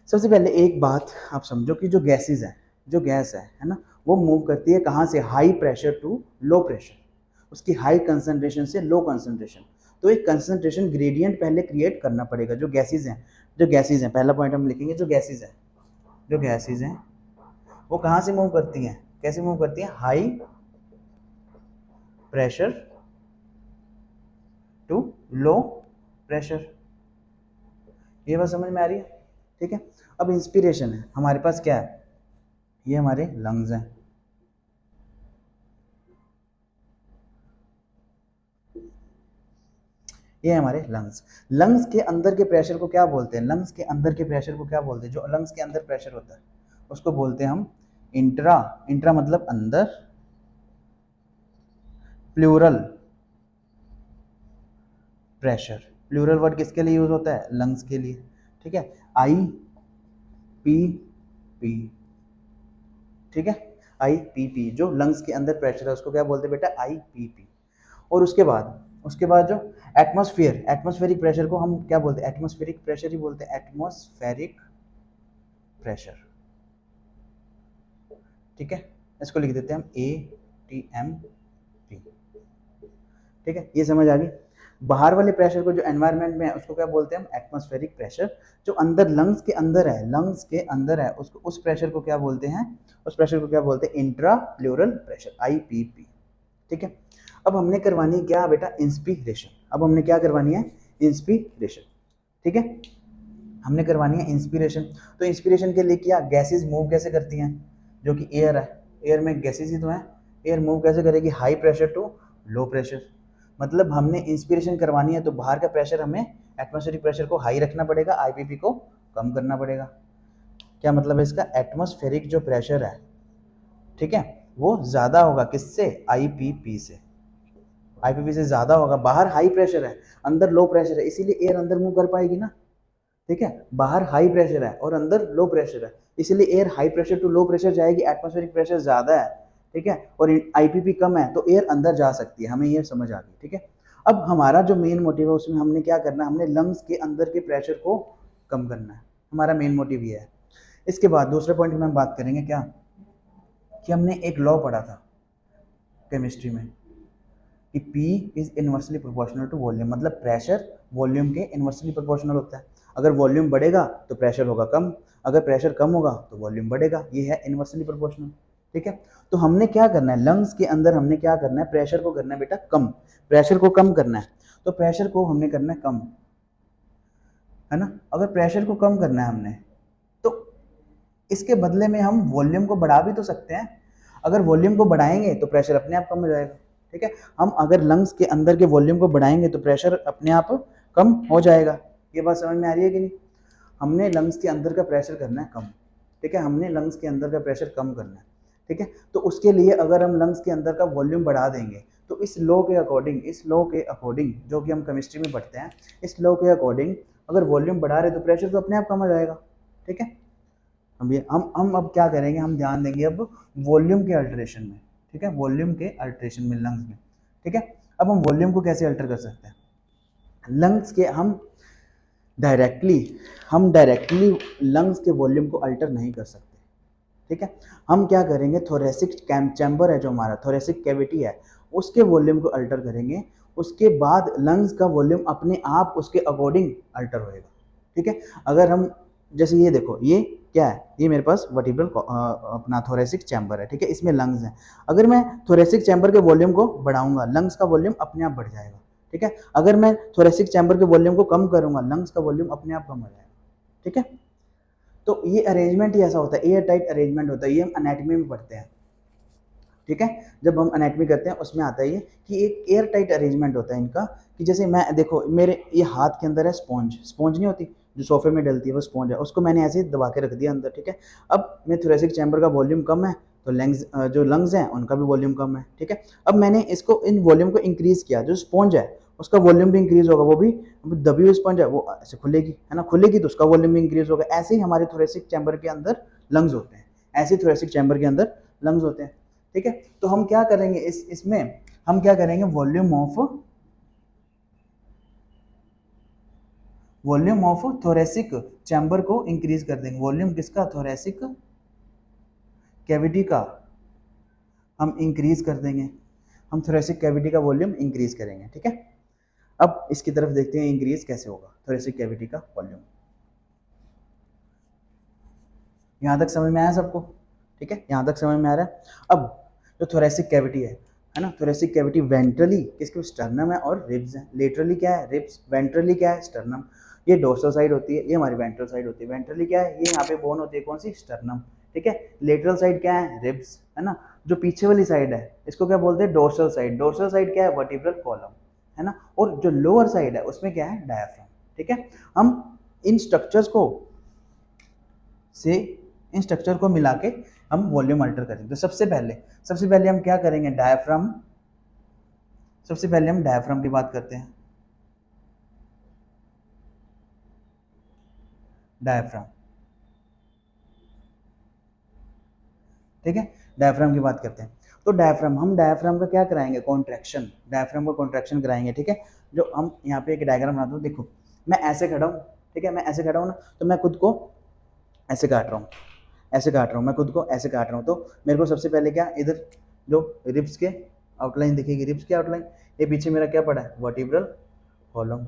सबसे पहले एक बात आप समझो कि जो गैसेज है, जो गैस है ना, वो मूव करती है कहाँ से? High pressure to low pressure, उसकी हाई कंसंट्रेशन से लो कंसंट्रेशन। तो एक कंसंट्रेशन ग्रेडियंट पहले क्रिएट करना पड़ेगा। जो गैसेज हैं, पहला पॉइंट हम लिखेंगे, जो गैसेज हैं वो कहाँ से मूव करती हैं, कैसे मूव करती हैं? High pressure to low pressure. ये बात समझ में आ रही है? ठीक है, अब इंस्पिरेशन है, हमारे पास क्या है? ये हमारे लंग्स हैं, ये हमारे लंग्स के अंदर के प्रेशर को क्या बोलते हैं? लंग्स के अंदर के प्रेशर को क्या बोलते हैं? जो लंग्स के अंदर प्रेशर होता है उसको बोलते हैं हम इंट्रा मतलब अंदर, प्लूरल प्रेशर। प्लूरल वर्ड किसके लिए यूज होता है? लंग्स के लिए। ठीक है, IPP। ठीक है, IPP, जो लंग्स के अंदर प्रेशर है उसको क्या बोलते हैं बेटा? IPP। और उसके बाद जो एटमॉस्फेरिक प्रेशर को हम क्या बोलते हैं? एटमॉस्फेरिक प्रेशर ही बोलते हैं, एटमॉस्फेरिक प्रेशर। ठीक है, इसको लिख देते हैं हम ATMP। ठीक है, ये समझ आ गई? बाहर वाले प्रेशर को, जो एनवायरनमेंट में है, उसको क्या बोलते हैं हम? Atmospheric pressure. जो अंदर लंग्स के अंदर है उसको, उस प्रेशर को क्या बोलते हैं? उस प्रेशर को क्या बोलते हैं? Intra pleural pressure, IPP। ठीक है, अब हमने करवानी क्या बेटा? इंस्पिरेशन। अब हमने क्या करवानी है? इंस्पिरेशन। ठीक है, हमने करवानी है इंस्पिरेशन। तो इंस्पिरेशन के लिए क्या? गैसेज मूव कैसे करती हैं? जो कि एयर है, एयर में गैसेज ही तो हैं, एयर मूव कैसे करेगी? High pressure to low pressure. मतलब हमने इंस्पिरेशन करवानी है तो बाहर का प्रेशर, हमें एटमॉस्फेरिक प्रेशर को हाई रखना पड़ेगा, IPP को कम करना पड़ेगा। क्या मतलब है इसका? एटमॉस्फेरिक जो प्रेशर है, ठीक है, वो ज़्यादा होगा किससे? IPP से। IPP से ज़्यादा होगा। बाहर हाई प्रेशर है, अंदर लो प्रेशर है, इसीलिए एयर अंदर मूव कर पाएगी ना। ठीक है, बाहर हाई प्रेशर है और अंदर लो प्रेशर है, इसलिए air high pressure to low pressure जाएगी, एटमॉस्फेरिक प्रेशर ज़्यादा है। ठीक है, और IPP कम है तो एयर अंदर जा सकती है, हमें ये समझ आ गई। ठीक है, अब हमारा जो मेन मोटिव है उसमें हमने क्या करना है? हमने लंग्स के अंदर के प्रेशर को कम करना है, हमारा मेन मोटिव ये है। इसके बाद दूसरे पॉइंट में हम बात करेंगे क्या, कि हमने एक लॉ पढ़ा था केमिस्ट्री में कि P is inversely proportional to volume, मतलब प्रेशर वॉल्यूम के इनवर्सली प्रोपोर्शनल होता है। अगर वॉल्यूम बढ़ेगा तो प्रेशर होगा कम, अगर प्रेशर कम होगा तो वॉल्यूम बढ़ेगा, ये है इनवर्सली प्रोपोर्शनल। ठीक है, तो हमने क्या करना है? लंग्स के अंदर हमने क्या करना है? प्रेशर को करना है बेटा कम, प्रेशर को कम करना है। तो प्रेशर को हमने करना है कम, है ना। अगर प्रेशर को कम करना है हमने, तो इसके बदले में हम वॉल्यूम को बढ़ा भी तो सकते हैं। अगर वॉल्यूम को बढ़ाएंगे तो प्रेशर अपने आप कम हो जाएगा। ठीक है, हम अगर लंग्स के अंदर के वॉल्यूम को बढ़ाएंगे तो प्रेशर अपने आप कम हो जाएगा। ये बात समझ में आ रही है कि नहीं? हमने लंग्स के अंदर का प्रेशर करना है कम। ठीक है, हमने लंग्स के अंदर का प्रेशर कम करना है। ठीक है, तो उसके लिए अगर हम लंग्स के अंदर का वॉल्यूम बढ़ा देंगे तो इस लॉ के अकॉर्डिंग जो कि हम केमिस्ट्री में पढ़ते हैं, इस लॉ के अकॉर्डिंग अगर वॉल्यूम बढ़ा रहे तो प्रेशर तो अपने आप कम हो जाएगा। ठीक है, अब ये हम अब क्या करेंगे? हम ध्यान देंगे अब वॉल्यूम के अल्टरेशन में। ठीक है, वॉल्यूम के अल्टरेशन में लंग्स में। ठीक है, अब हम वॉल्यूम को कैसे अल्टर कर सकते हैं? लंग्स के हम डायरेक्टली लंग्स के वॉल्यूम को अल्टर नहीं कर सकते। ठीक है, हम क्या करेंगे? थोरेसिक चैम्बर है, जो हमारा थोरेसिक कैविटी है, उसके वॉल्यूम को अल्टर करेंगे। उसके बाद लंग्स का वॉल्यूम अपने आप उसके अकॉर्डिंग अल्टर होएगा। ठीक है, अगर हम जैसे ये देखो, ये क्या है, ये मेरे पास वर्टिब्रल अपना थोरेसिक चैम्बर है, ठीक है, इसमें लंग्स हैं। अगर मैं थोरेसिक चैम्बर के वॉल्यूम को बढ़ाऊंगा, लंग्स का वॉल्यूम अपने आप बढ़ जाएगा, ठीक है। अगर मैं थोरेसिक चैम्बर के वॉल्यूम को कम करूंगा, लंग्स का वॉल्यूम अपने आप कम हो जाएगा, ठीक है। तो ये अरेंजमेंट ही ऐसा होता है, एयर टाइट अरेंजमेंट होता है, ये हम एनाटॉमी में पढ़ते हैं, ठीक है। जब हम एनाटॉमी करते हैं उसमें आता है ये कि एक एयर टाइट अरेंजमेंट होता है इनका, कि जैसे मैं देखो मेरे ये हाथ के अंदर है स्पॉन्ज, स्पॉन्ज नहीं होती जो सोफे में डलती है, वो स्पॉन्ज है, उसको मैंने ऐसे ही दबा के रख दिया अंदर, ठीक है। अब मैं थोरेसिक चैम्बर का वॉल्यूम कम है, तो लंग्स जो लंग्स हैं उनका भी वॉल्यूम कम है, ठीक है। अब मैंने इसको इन वॉल्यूम को इंक्रीज किया, जो स्पॉन्ज है उसका वॉल्यूम भी इंक्रीज होगा, वो भी दबी हुई स्पंज है वो ऐसे खुलेगी, है ना, खुलेगी तो उसका वॉल्यूम भी इंक्रीज होगा। ऐसे ही हमारे थोरेसिक चैम्बर के अंदर लंग्स होते हैं, ऐसे थोरेसिक चैम्बर के अंदर लंग्स होते हैं, ठीक है। तो हम क्या करेंगे इसमें हम क्या करेंगे, वॉल्यूम ऑफ थोरेसिक चैम्बर को इंक्रीज कर देंगे। वॉल्यूम किसका, थोरेसिक कैविटी का हम इंक्रीज कर देंगे, हम थोरेसिक कैविटी का वॉल्यूम इंक्रीज करेंगे, ठीक है। अब इसकी तरफ देखते हैं इंक्रीज कैसे होगा थोरेसिक कैविटी का वॉल्यूम। यहाँ तक समझ में आया सबको, ठीक है, यहाँ तक समझ में आ रहा है। अब जो थोरेसिक कैविटी है ना, थोरेसिक कैविटी वेंट्रली किसके, स्टर्नम है और रिब्स है। लेटरली क्या है, रिब्स, वेंट्रली क्या है, स्टर्नम। ये डोर्सल साइड होती है, ये हमारी वेंट्रल साइड होती है। वेंट्रली क्या है, ये यहाँ पे बोन होती है, कौन सी, स्टर्नम, ठीक है। लेटरल साइड क्या है, रिब्स, है ना। जो पीछे वाली साइड है इसको क्या बोलते हैं, डोर्सल साइड। डोर्सल साइड क्या है, वर्टिब्रल कॉलम, है ना। और जो लोअर साइड है उसमें क्या है, डायफ्राम, ठीक है। हम इन स्ट्रक्चर्स को से इन स्ट्रक्चर को मिला के हम वॉल्यूम अल्टर करेंगे। तो सबसे पहले हम क्या करेंगे, डायफ्राम, सबसे पहले हम डायफ्राम की बात करते हैं। डायफ्राम, ठीक है, डायफ्राम की बात करते हैं। तो हम डायफ्राम का क्या कराएंगे, कॉन्ट्रैक्शन, डायफ्राम का कॉन्ट्रैक्शन कराएंगे, ठीक है। जो हम यहाँ पे एक डायग्राम बनाते हूँ, देखो मैं ऐसे खड़ा हूँ, ठीक है, मैं ऐसे खड़ा हूँ ना, तो मैं खुद को ऐसे काट रहा हूँ, ऐसे काट रहा हूँ, मैं खुद को ऐसे काट रहा हूँ। तो मेरे को सबसे पहले क्या, इधर जो रिब्स के आउटलाइन दिखेगी, रिब्स के आउटलाइन, ये पीछे मेरा क्या पड़ा है, वर्टिब्रल कॉलम,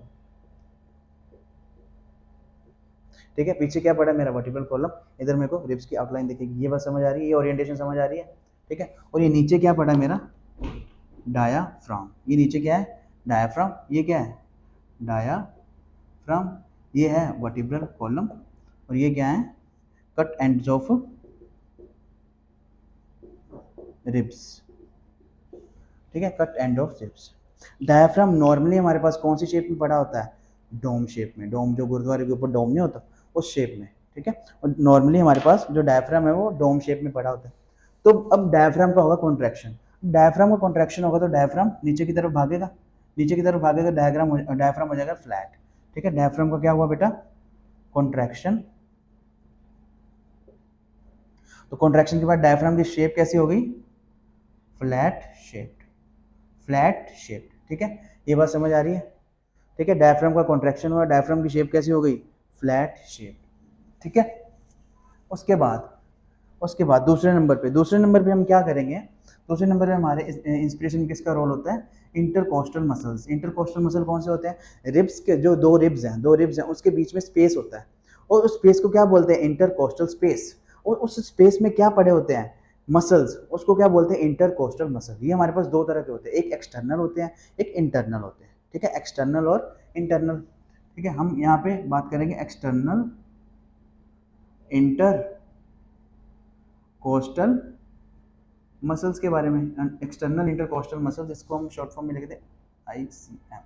ठीक है, पीछे क्या पड़ा है मेरा, वर्टिब्रल कॉलम। इधर मेरे को रिब्स की आउटलाइन दिखेगी, ये बात समझ आ रही है, ये ओरिएंटेशन समझ आ रही है, ठीक है। और ये नीचे क्या पड़ा है मेरा, डायाफ्राम, ये नीचे क्या है, डायाफ्राम, ये क्या है, डायाफ्राम, ये है वर्टिब्रल कॉलम, और ये क्या है, कट एंड्स ऑफ रिब्स, ठीक है, cut end of ribs. Diaphragm normally हमारे पास कौन सी शेप में पड़ा होता है, डोम शेप में, डोम जो गुरुद्वारे के ऊपर डोम नहीं होता उस शेप में, ठीक है। और नॉर्मली हमारे पास जो डायफ्राम है वो डोम शेप में पड़ा होता है। तो अब डायफ्राम का होगा कॉन्ट्रैक्शन, डायफ्राम का कॉन्ट्रैक्शन होगा तो डायफ्राम नीचे की तरफ भागेगा, नीचे की तरफ भागेगा, डायफ्राम हो जाएगा फ्लैट, ठीक है। डायफ्राम का क्या हुआ बेटा, कॉन्ट्रैक्शन। तो कॉन्ट्रैक्शन के बाद डायफ्राम की शेप कैसी हो गई, फ्लैट शेप्ड, फ्लैट शेप, ठीक है। ये बात समझ आ रही है, ठीक है। डायफ्राम का कॉन्ट्रैक्शन हुआ, डायफ्राम की शेप कैसी हो गई, फ्लैट शेप, ठीक है। उसके बाद दूसरे नंबर पे हम क्या करेंगे, दूसरे नंबर पे हमारे इंस्पिरेशन किसका रोल होता है, इंटरकोस्टल मसल्स। इंटरकोस्टल मसल कौन से होते हैं, रिब्स के जो दो रिब्स हैं उसके बीच में स्पेस होता है, और उस स्पेस को क्या बोलते हैं, इंटरकोस्टल स्पेस। और उस स्पेस में क्या पड़े होते हैं, मसल्स, उसको क्या बोलते हैं, इंटरकोस्टल मसल। ये हमारे पास दो तरह के होते हैं, एक एक्सटर्नल होते हैं, एक इंटरनल होते हैं, ठीक है, एक्सटर्नल और इंटरनल, ठीक है। हम यहाँ पे बात करेंगे एक्सटर्नल इंटर कोस्टल मसल्स के बारे में, एक्सटर्नल इंटरकोस्टल मसल्स, इसको हम शॉर्ट फॉर्म में लिखते हैं ICM।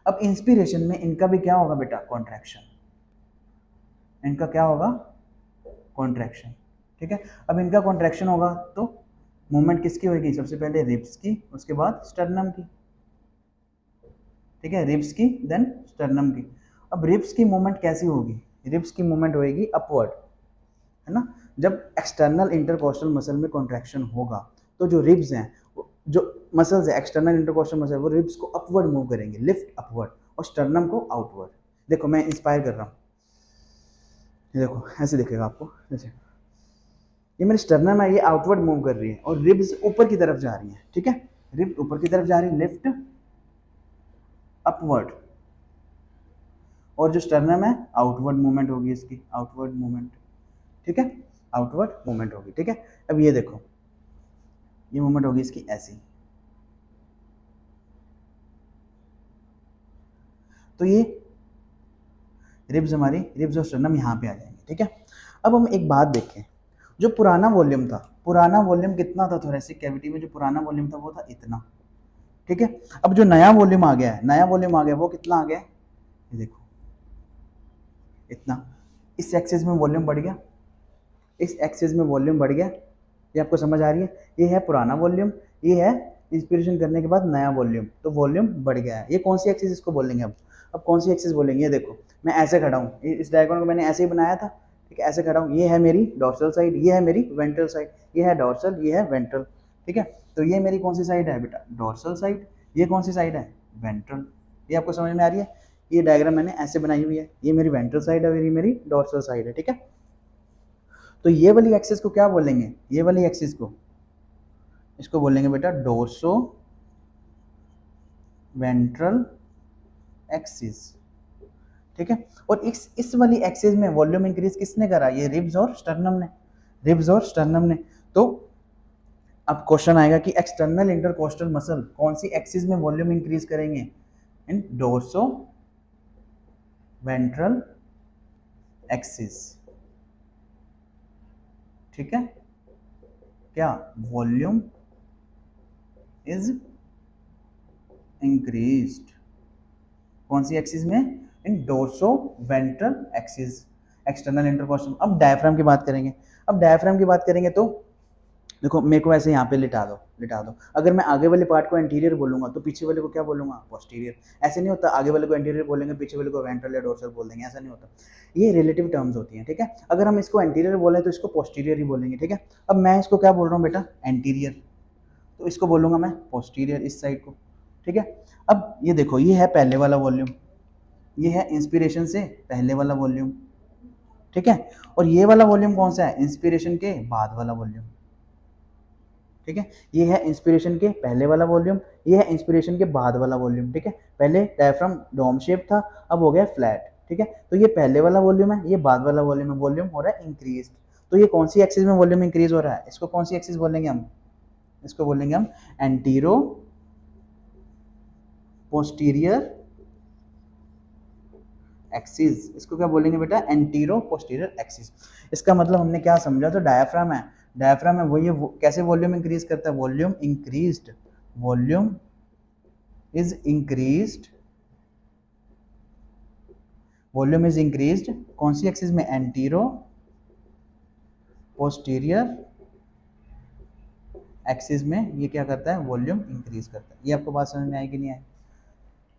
अब इंस्पिरेशन में इनका भी क्या होगा बेटा, कॉन्ट्रैक्शन, इनका क्या होगा, कॉन्ट्रैक्शन, ठीक है। अब इनका कॉन्ट्रैक्शन होगा तो मूवमेंट किसकी होगी, सबसे पहले रिब्स की, उसके बाद स्टर्नम की, ठीक है, रिब्स की देन स्टर्नम की। अब रिब्स की मूवमेंट कैसी होगी, रिब्स की मूवमेंट होगी अपवर्ड, है ना। जब एक्सटर्नल इंटरकोस्टल मसल में कॉन्ट्रैक्शन होगा तो जो रिब्स हैं, जो मसल्स है एक्सटर्नल इंटरकोस्टल मसल, वो रिब्स को अपवर्ड मूव करेंगे, लिफ्ट अपवर्ड, और स्टर्नम को आउटवर्ड। देखो मैं इंस्पायर कर रहा हूँ, ये देखो ऐसे दिखेगा आपको, जैसे ये मेरी स्टर्नम है, ये आउटवर्ड मूव कर रही है, और रिब्स ऊपर की तरफ जा रही है, ठीक है, रिब्स ऊपर की तरफ जा रही है, लिफ्ट अपवर्ड, और जो स्टर्नम है आउटवर्ड मूवमेंट होगी इसकी, आउटवर्ड मूवमेंट, ठीक है, आउटवर्ड मूवमेंट होगी। ठीक है, अब ये देखो, ये मूवमेंट होगी इसकी ऐसी, तो ये रिब्स हमारी, रिब्स और स्टर्नम यहाँ पे आ जाएंगे। ठीक है, अब हम एक बात देखें, जो पुराना वॉल्यूम था, पुराना वॉल्यूम कितना था थोरेसिक कैविटी में, जो पुराना वॉल्यूम था वो था इतना। ठीक है, अब जो नया वॉल्यूम आ गया है, नया वॉल्यूम आ गया, वो कितना आ गया, ये देखो इतना। इस एक्सिस में वॉल्यूम बढ़ गया, इस एक्सिस में वॉल्यूम बढ़ गया, ये आपको समझ आ रही है, ये है पुराना वॉल्यूम, ये है इंस्पिरेशन करने के बाद नया वॉल्यूम, तो वॉल्यूम बढ़ गया है। ये कौन सी एक्सिस इसको बोलेंगे, अब कौन सी एक्सिस बोलेंगे, ये देखो मैं ऐसे खड़ा हूँ, इस डायग्राम को मैंने ऐसे ही बनाया था। ठीक है, ऐसे खड़ा हूँ, ये है मेरी डॉर्सल साइड, ये है मेरी वेंट्रल साइड, ये है डॉर्सल, ये है वेंट्रल। ठीक है, तो ये मेरी कौन सी साइड है बेटा, डॉर्सल साइड, ये कौन सी साइड है, वेंट्रल। ये आपको समझ में आ रही है, ये डायग्राम मैंने ऐसे बनाई हुई है, ये मेरी वेंट्रल साइड है, ये मेरी डॉर्सल साइड है। ठीक है, तो ये वाली एक्सिस को क्या बोलेंगे, ये वाली एक्सिस को, इसको बोलेंगे बेटा डोर्सो वेंट्रल एक्सिस। ठीक है, और इस वाली एक्सिस में वॉल्यूम इंक्रीज किसने करा, ये रिब्स और स्टर्नम ने, रिब्स और स्टर्नम ने। तो अब क्वेश्चन आएगा कि एक्सटर्नल इंटरकोस्टल मसल कौन सी एक्सिस में वॉल्यूम इंक्रीज करेंगे, इन डोर्सो वेंट्रल एक्सिस। ठीक है, क्या वॉल्यूम इज इंक्रीज्ड, कौन सी एक्सिस में, in dorsoventral axis, external intercostal. अब डायफ्राम की बात करेंगे, अब डायफ्राम की बात करेंगे तो देखो मेरे को ऐसे यहाँ पे लिटा दो, लिटा दो। अगर मैं आगे वाले पार्ट को एंटीरियर बोलूंगा तो पीछे वाले को क्या बोलूंगा, पोस्टीरियर। ऐसे नहीं होता, आगे वाले को एंटीरियर बोलेंगे, पीछे वाले को वेंट्रल या डोर्सल बोल देंगे, ऐसा नहीं होता। ये रिलेटिव टर्म्स होती हैं। ठीक है, अगर हम इसको एंटीरियर बोलें तो इसको पोस्टीरियर ही बोलेंगे। ठीक है, अब मैं इसको क्या बोल रहा हूँ बेटा, एंटीरियर, तो इसको बोलूंगा मैं पोस्टीरियर, इस साइड को। ठीक है, अब ये देखो, ये है पहले वाला वॉल्यूम, ये है इंस्पिरेशन से पहले वाला वॉल्यूम। ठीक है, और ये वाला वॉल्यूम कौन सा है, इंस्पिरेशन के बाद वाला वॉल्यूम। ठीक है, ये है इंस्पिरेशन के पहले वाला वॉल्यूम, ये है इंस्पिरेशन के बाद वाला वॉल्यूम। ठीक है, पहले डायफ्राम डोम शेप था, अब हो गया फ्लैट। ठीक है, तो ये पहले वाला वॉल्यूम है, ये बाद वाला वॉल्यूम है, वॉल्यूम हो रहा है इंक्रीज। तो ये कौन सी एक्सिस में वॉल्यूम इंक्रीज हो रहा है, इसको कौन सी एक्सिस बोलेंगे हम, इसको बोलेंगे हम एंटीरो पोस्टीरियर एक्सिस। इसको क्या बोलेंगे बेटा, एंटीरो पोस्टीरियर एक्सिस। इसका मतलब हमने क्या समझा, तो डायफ्राम है, डायफ्राम है वो, ये कैसे वॉल्यूम इंक्रीज करता है, volume increased, volume is increased, volume is increased कौन सी एक्सिस में, एंटीरो पोस्टीरियर एक्सिस में ये क्या करता है, वॉल्यूम इंक्रीज करता है। ये आपको बात समझ में आएगी नहीं आएगी।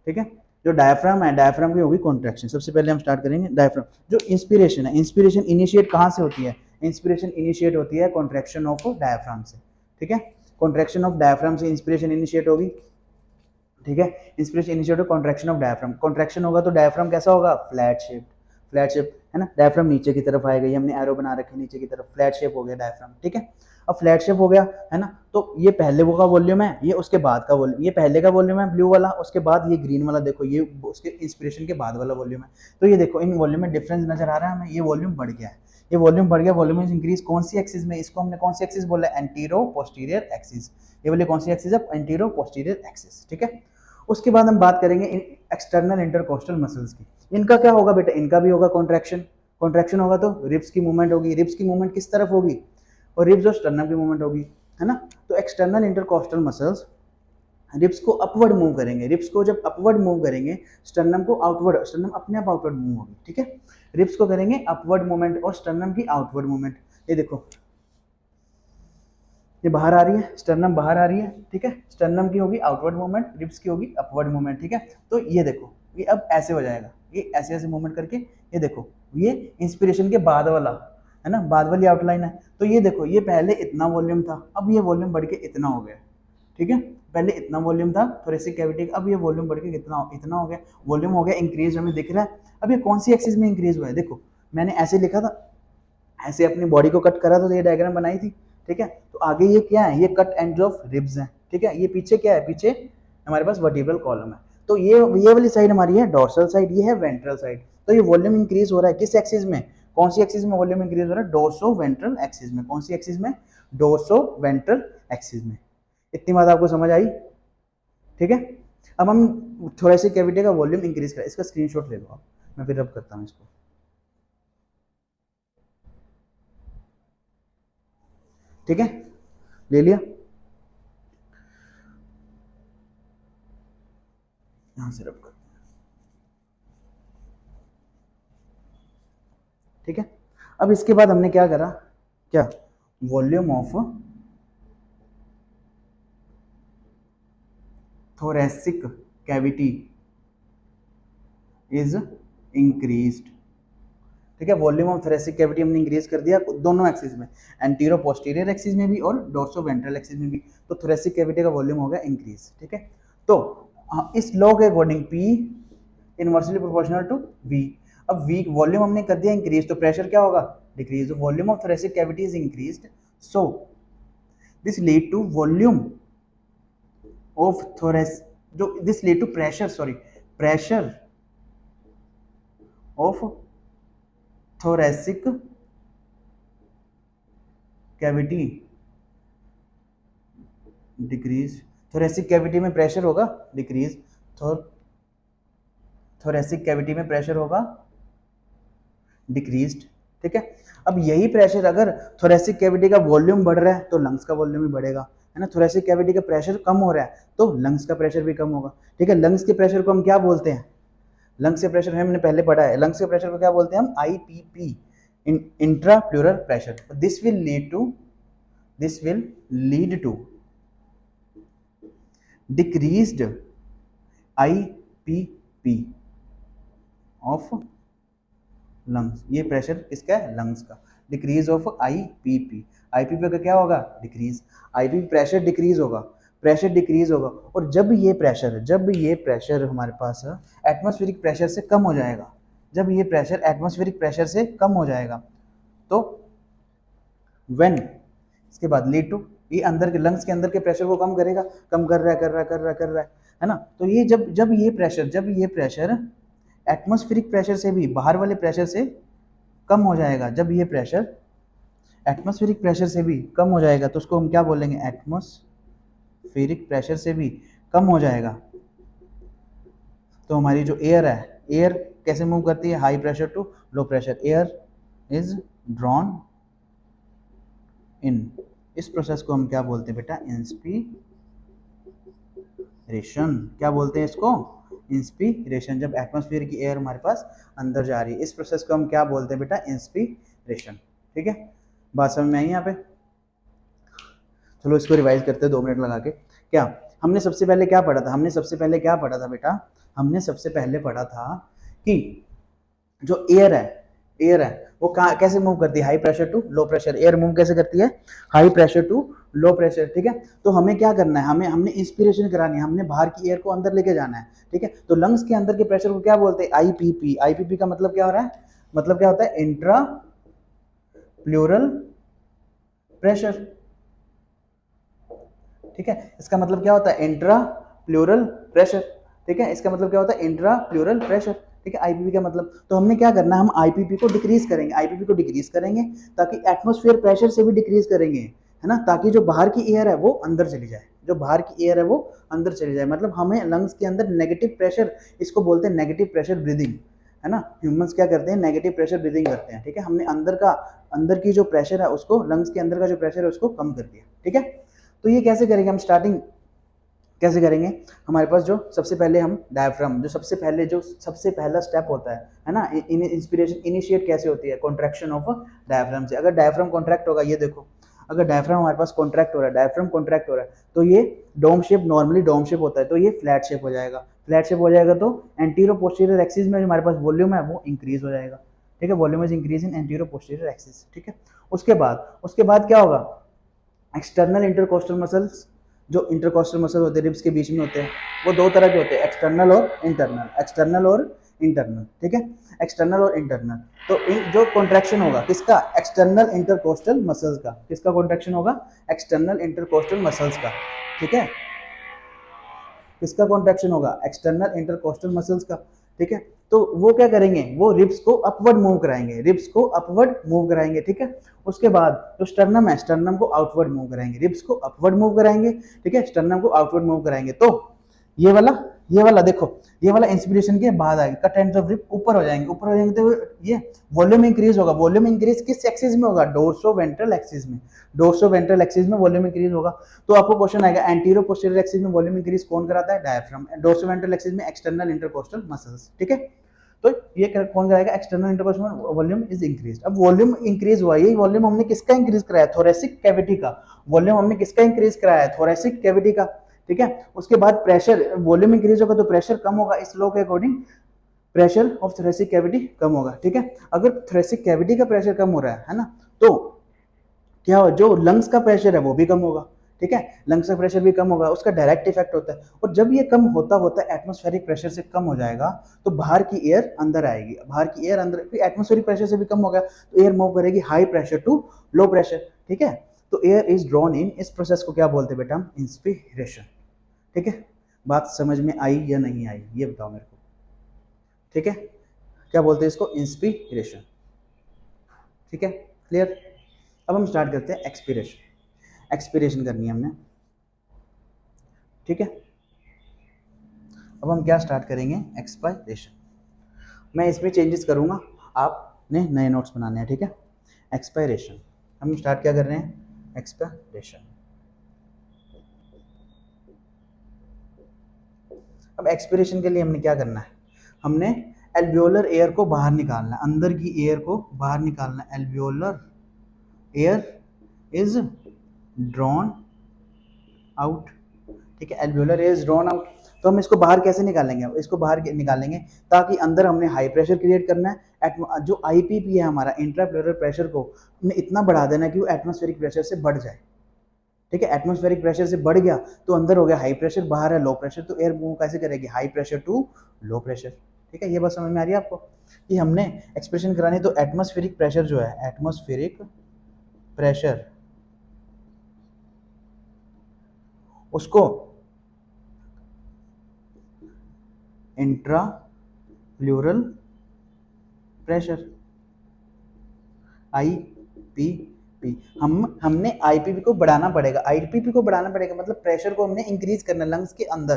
ठीक है, जो डायफ्राम है, डायफ्राम की होगी कॉन्ट्रैक्शन। सबसे पहले हम स्टार्ट करेंगे डायफ्राम। जो इंस्पिरेशन है, इंस्पिरेशन इनिशिएट कहाँ से होती है, इंस्पिरेशन इनिशिएट होती है कॉन्ट्रैक्शन ऑफ डायफ्राम से। ठीक है, कॉन्ट्रैक्शन ऑफ डायफ्राम से इंस्पिरेशन इनिशिएट होगी। ठीक है, inspiration initiate contraction of diaphragm, contraction होगा तो डायफ्राम कैसा होगा, फ्लैट शेप, फ्लैट शेप है ना, डायफ्राम नीचे की तरफ आएगा, ये हमने एरो बना रखे नीचे की तरफ, फ्लैट शेप हो गया डायफ्राम। ठीक है, अब फ्लैट शेप हो गया है ना, तो ये पहले वो का वॉल्यूम है, ये उसके बाद का वॉल्यूम, ये पहले का वॉल्यूम है ब्लू वाला, उसके बाद ये ग्रीन वाला, देखो ये उसके इंस्पिरेशन के बाद वाला वॉल्यूम है। तो ये देखो इन वॉल्यूम में डिफरेंस नजर आ रहा है हमें, ये वॉल्यूम बढ़ गया है, ये वॉल्यूम बढ़ गया, वॉल्यूम इज इंक्रीज कौन सी एक्सिस में, इसको हमने कौन सी एक्सिस बोला, एंटीरो पोस्टीरियर एक्सिस। ये वाली कौन सी एक्सिस है, एंटीरो पोस्टीरियर एक्सिस। ठीक है, उसके बाद हम बात करेंगे एक्सटर्नल इंटरकोस्टल मसल्स की। इनका क्या होगा बेटा, इनका भी होगा कॉन्ट्रैक्शन, कॉन्ट्रैक्शन होगा तो रिब्स की मूवमेंट होगी, रिब्स की मूवमेंट किस तरफ होगी, और रिब्स और स्टर्नम की मूवमेंट होगी, है ना। तो एक्सटर्नल इंटरकोस्टल मसल्स रिब्स को अपवर्ड मूव करेंगे, रिब्स को जब अपवर्ड मूव करेंगे, स्टर्नम को आउटवर्ड, स्टर्नम अपने आप आउटवर्ड मूव होगी। ठीक है, रिब्स को करेंगे अपवर्ड मूवमेंट और स्टर्नम की आउटवर्ड मूवमेंट। ये देखो ये बाहर आ रही है, स्टर्नम बाहर आ रही है। ठीक है, स्टर्नम की होगी आउटवर्ड मूवमेंट, रिब्स की होगी अपवर्ड मूवमेंट। ठीक है, तो ये देखो ये अब ऐसे हो जाएगा, ये ऐसे ऐसे मूवमेंट करके, ये देखो ये इंस्पिरेशन के बाद वाला है ना, बाद वाली आउटलाइन है। तो ये देखो ये पहले इतना वॉल्यूम था, अब ये वॉल्यूम बढ़ के इतना हो गया। ठीक है, पहले इतना वॉल्यूम था थोरेसिक कैविटी का, अब ये वॉल्यूम बढ़ के कितना, इतना हो गया, वॉल्यूम हो गया इंक्रीज, हमें दिख रहा है। अब ये कौन सी एक्सिस में इंक्रीज हुआ है, देखो मैंने ऐसे लिखा था, ऐसे अपनी बॉडी को कट करा तो ये डायग्राम बनाई थी। ठीक है, तो आगे ये क्या है, ये कट एंड ऑफ रिब्स है। ठीक है, ये पीछे क्या है, पीछे हमारे पास वर्टिब्रल कॉलम है। तो ये वाली साइड हमारी है डॉर्सल साइड, ये है वेंट्रल साइड। तो ये वॉल्यूम इंक्रीज हो रहा है किस एक्सिस में, कौन सी एक्सिस में वॉल्यूम इंक्रीज हो रहा है? डोर्सो वेंट्रल एक्सिस में। कौन सी एक्सिस में? डोर्सो वेंट्रल एक्सिस में। इतनी बात आपको समझ आई? ठीक है, अब हम थोरेसिक कैविटी का वॉल्यूम इंक्रीज करें, इसका स्क्रीनशॉट ले लो आप, मैं फिर रब करता हूँ इसको। ठीक है, ले लिया, यहां से रब कर। ठीक है, अब इसके बाद हमने क्या करा, क्या volume of thoracic cavity is increased. ठीक है, वॉल्यूम ऑफ thoracic cavity हमने इंक्रीज कर दिया दोनों एक्सिस में, एंटीरो पोस्टीरियर एक्सिस में भी और डोर्सो वेंट्रल एक्सिस में भी, तो thoracic cavity का वॉल्यूम हो गया इंक्रीज। ठीक है, तो इस लॉ के according P inversely proportional to V। अब V वॉल्यूम हमने कर दिया इंक्रीज, तो प्रेशर क्या होगा? Decrease. Volume of thoracic cavity is increased, so this lead to volume of thoracic, जो this lead to pressure, sorry, pressure of thoracic cavity decrease। thoracic cavity में प्रेशर होगा डिक्रीज, thoracic cavity में pressure होगा decreased. ठीक है, अब यही pressure अगर thoracic cavity का वॉल्यूम बढ़ रहा है तो लंग्स का वॉल्यूम भी बढ़ेगा, है ना। thoracic cavity का प्रेशर कम हो रहा है तो लंग्स का प्रेशर भी कम होगा। ठीक है, लंग्स के प्रेशर को हम क्या बोलते हैं? लंग्स के प्रेशर हमने पहले पढ़ा है, लंग्स के प्रेशर को क्या बोलते हैं हम? IPP, intra pleural pressure. This will lead to decreased IPP of lungs. ये प्रेशर किसका है? लंग्स का। डिक्रीज ऑफ IPP, IPP का क्या होगा? डिक्रीज। IPP प्रेशर डिक्रीज होगा, प्रेशर डिक्रीज होगा, और जब ये प्रेशर हमारे पास एटमॉस्फेरिक प्रेशर से कम हो जाएगा, जब ये प्रेशर एटमॉस्फेरिक प्रेशर से कम हो जाएगा तो व्हेन, इसके बाद लीड टू, ये अंदर के लंग्स के अंदर के प्रेशर को कम करेगा, कम कर रहा है ना। तो ये जब ये प्रेशर एटमॉस्फेरिक प्रेशर से भी, बाहर वाले प्रेशर से कम हो जाएगा, जब ये प्रेशर एटमॉस्फेरिक प्रेशर से भी कम हो जाएगा तो उसको हम क्या बोलेंगे? एटमॉस्फेरिक प्रेशर से भी कम हो जाएगा तो हमारी जो एयर है, एयर कैसे मूव करती है? High pressure to low pressure, air is drawn in. इस प्रोसेस को हम क्या बोलते हैं बेटा? इंस्पिरेशन। क्या बोलते हैं इसको? इंस्पिरेशन। जब एटमॉस्फेयर की एयर हमारे पास अंदर जा रही है, इस प्रोसेस को हम क्या बोलते हैं बेटा? इंस्पिरेशन। ठीक है, बात समझ में आई यहाँ पे? चलो इसको रिवाइज करते हैं 2 मिनट लगा के। क्या हमने सबसे पहले क्या पढ़ा था? हमने सबसे पहले बेटा? हमने सबसे पहले पढ़ा था कि जो एयर है वो कैसे मूव करती है? High pressure to low pressure. Air move कैसे करती है? High pressure to low pressure. ठीक है, तो हमें क्या करना है? हमने इंस्पिरेशन करानी है, हमने बाहर की एयर को अंदर लेके जाना है। ठीक है, तो लंग्स के अंदर के प्रेशर को क्या बोलते हैं? IPP। IPP का मतलब क्या हो रहा है? मतलब क्या होता है? Intra pleural pressure. ठीक है, इसका मतलब क्या होता है? Intra pleural pressure. ठीक है, इसका मतलब क्या होता है? Intra pleural pressure. ठीक है, IPP का मतलब, तो हमने क्या करना है? हम IPP को डिक्रीज करेंगे, IPP को डिक्रीज करेंगे ताकि एटमॉस्फेयर प्रेशर से भी डिक्रीज करेंगे, है ना, ताकि जो बाहर की एयर है वो अंदर चली जाए, जो बाहर की एयर है वो अंदर चली जाए। मतलब हमें लंग्स के अंदर नेगेटिव प्रेशर, इसको बोलते हैं नेगेटिव प्रेशर ब्रीदिंग, है ना। ह्यूमंस क्या करते हैं? नेगेटिव प्रेशर ब्रीदिंग करते हैं। ठीक है, हमने अंदर की जो प्रेशर है उसको, लंग्स के अंदर का जो प्रेशर है उसको कम कर दिया। ठीक है, तो ये कैसे करेंगे हम? स्टार्टिंग कैसे करेंगे? हमारे पास जो सबसे पहले हम डायफ्राम, जो सबसे पहला स्टेप होता है ना, इंस्पिरेशन इनिशिएट कैसे होती है? कॉन्ट्रैक्शन ऑफ डायफ्राम से। अगर डायफ्राम कॉन्ट्रैक्ट होगा, ये देखो, अगर डायफ्राम हमारे पास कॉन्ट्रैक्ट हो रहा है, तो ये dome shape, normally dome shape होता है, तो ये फ्लैट शेप हो जाएगा। तो एंटीरो पोस्टीरियर एक्सिस में जो हमारे पास वॉल्यूम है वो इंक्रीज हो जाएगा। ठीक है, volume is increase in antero posterior axis. ठीक है, उसके बाद क्या होगा? एक्सटर्नल इंटरकोस्टल मसल्स, जो इंटरकोस्टल मसल होते हैं रिब्स के बीच में होते हैं, वो 2 तरह के होते हैं, एक्सटर्नल और इंटरनल। ठीक है, एक्सटर्नल और इंटरनल। तो जो कॉन्ट्रैक्शन होगा किसका? एक्सटर्नल इंटरकोस्टल मसल्स का। किसका कॉन्ट्रैक्शन होगा? एक्सटर्नल इंटरकोस्टल मसल्स का। ठीक है, किसका कॉन्ट्रैक्शन होगा? एक्सटर्नल इंटरकोस्टल मसल्स का। ठीक है। तो वो क्या करेंगे, वो रिब्स को अपवर्ड मूव कराएंगे, रिब्स को अपवर्ड मूव कराएंगे, ठीक है। उसके बाद जो स्टर्नम है, स्टर्नम को आउटवर्ड मूव कराएंगे, रिब्स को अपवर्ड मूव कराएंगे, ठीक है, स्टर्नम को आउटवर्ड मूव कराएंगे। तो ये वाला ये वाला देखो, ये वाला इंस्पिरेशन के बाद आएगा, कट एंड्स ऑफ रिब ऊपर हो जाएंगे, ऊपर हो जाएंगे तो ये वॉल्यूम इंक्रीज होगा। वॉल्यूम इंक्रीज किस एक्सिस में होगा, डोर्सो वेंट्रल एक्सिस में, डोर्सो वेंट्रल एक्सिस में वॉल्यूम इंक्रीज होगा। तो आपको क्वेश्चन आएगा एंटीरो पोस्टीरियर एक्सिस में वॉल्यूम इंक्रीज कौन कराता है, डायफ्राम। डोर्सो वेंट्रल एक्सिस में एक्सटर्नल इंटरकोस्टल मसल्स, ठीक है। तो ये कौन कराएगा, external intercostal volume is increase. अब वॉल्यूम इंक्रीज हुआ, यही वॉल्यूम हमने किसका इंक्रीज कराया, थोरेसिक कैविटी का। वॉल्यूम हमने किसका इंक्रीज कराया है, थोरेसिक कैविटी का, ठीक है। उसके बाद प्रेशर, वॉल्यूम इंक्रीज होगा तो प्रेशर कम होगा, इस लॉ के according pressure of thoracic cavity कम होगा, ठीक है। अगर थोरेसिक कैविटी का प्रेशर कम हो रहा है ना, तो क्या हो, जो लंग्स का प्रेशर है वो भी कम होगा, ठीक है। लंग्स का प्रेशर भी कम होगा, उसका डायरेक्ट इफेक्ट होता है। और जब ये कम होता होता एटमॉस्फेरिक प्रेशर से कम हो जाएगा तो बाहर की एयर अंदर आएगी, बाहर की एयर अंदर, एटमॉस्फेरिक प्रेशर से भी कम हो गया तो एयर मूव करेगी high pressure to low pressure, ठीक है। तो एयर इज ड्रॉन इन, इस प्रोसेस को क्या बोलते हैं बेटा हम, इंस्पिरेशन, ठीक है। बात समझ में आई या नहीं आई ये बताओ मेरे को, ठीक है। क्या बोलते हैं इसको, इंस्पिरेशन, ठीक है, क्लियर। अब हम स्टार्ट करते हैं एक्सपीरेशन, एक्सपीरेशन करनी है हमने, ठीक है। अब हम क्या स्टार्ट करेंगे, एक्सपायरेशन। मैं इसमें चेंजेस करूंगा, आपने नए नोट्स बनाने हैं, ठीक है। एक्सपायरेशन, हम स्टार्ट क्या कर रहे हैं, एक्सपायरेशन। अब एक्सपीरेशन के लिए हमने क्या करना है, हमने एल्वियोलर एयर को बाहर निकालना है, अंदर की एयर को बाहर निकालना है। Alveolar air is drawn out, ठीक है, alveolar air is drawn out. तो हम इसको बाहर कैसे निकालेंगे, इसको बाहर निकालेंगे ताकि अंदर हमने हाई प्रेशर क्रिएट करना है। जो आईपीपी है हमारा, इंट्राप्लेवरल प्रेशर को हमने इतना बढ़ा देना है कि वो एटमॉस्फेरिक प्रेशर से बढ़ जाए, ठीक है। एटमॉस्फेरिक प्रेशर से बढ़ गया तो अंदर हो गया हाई प्रेशर, बाहर है लो प्रेशर, तो एयर मूव कैसे करेगी, high pressure to low pressure, ठीक है। ये बात समझ में आ रही है आपको कि हमने एक्सप्रेशन करानी, तो एटमॉस्फेरिक प्रेशर जो है, एटमॉस्फेरिक प्रेशर उसको इंट्रा प्लूरल प्रेशर, आईपीपी, हमने आईपीपी को बढ़ाना पड़ेगा, आईपीपी को बढ़ाना पड़ेगा मतलब प्रेशर को हमने इंक्रीज करना लंग्स के अंदर,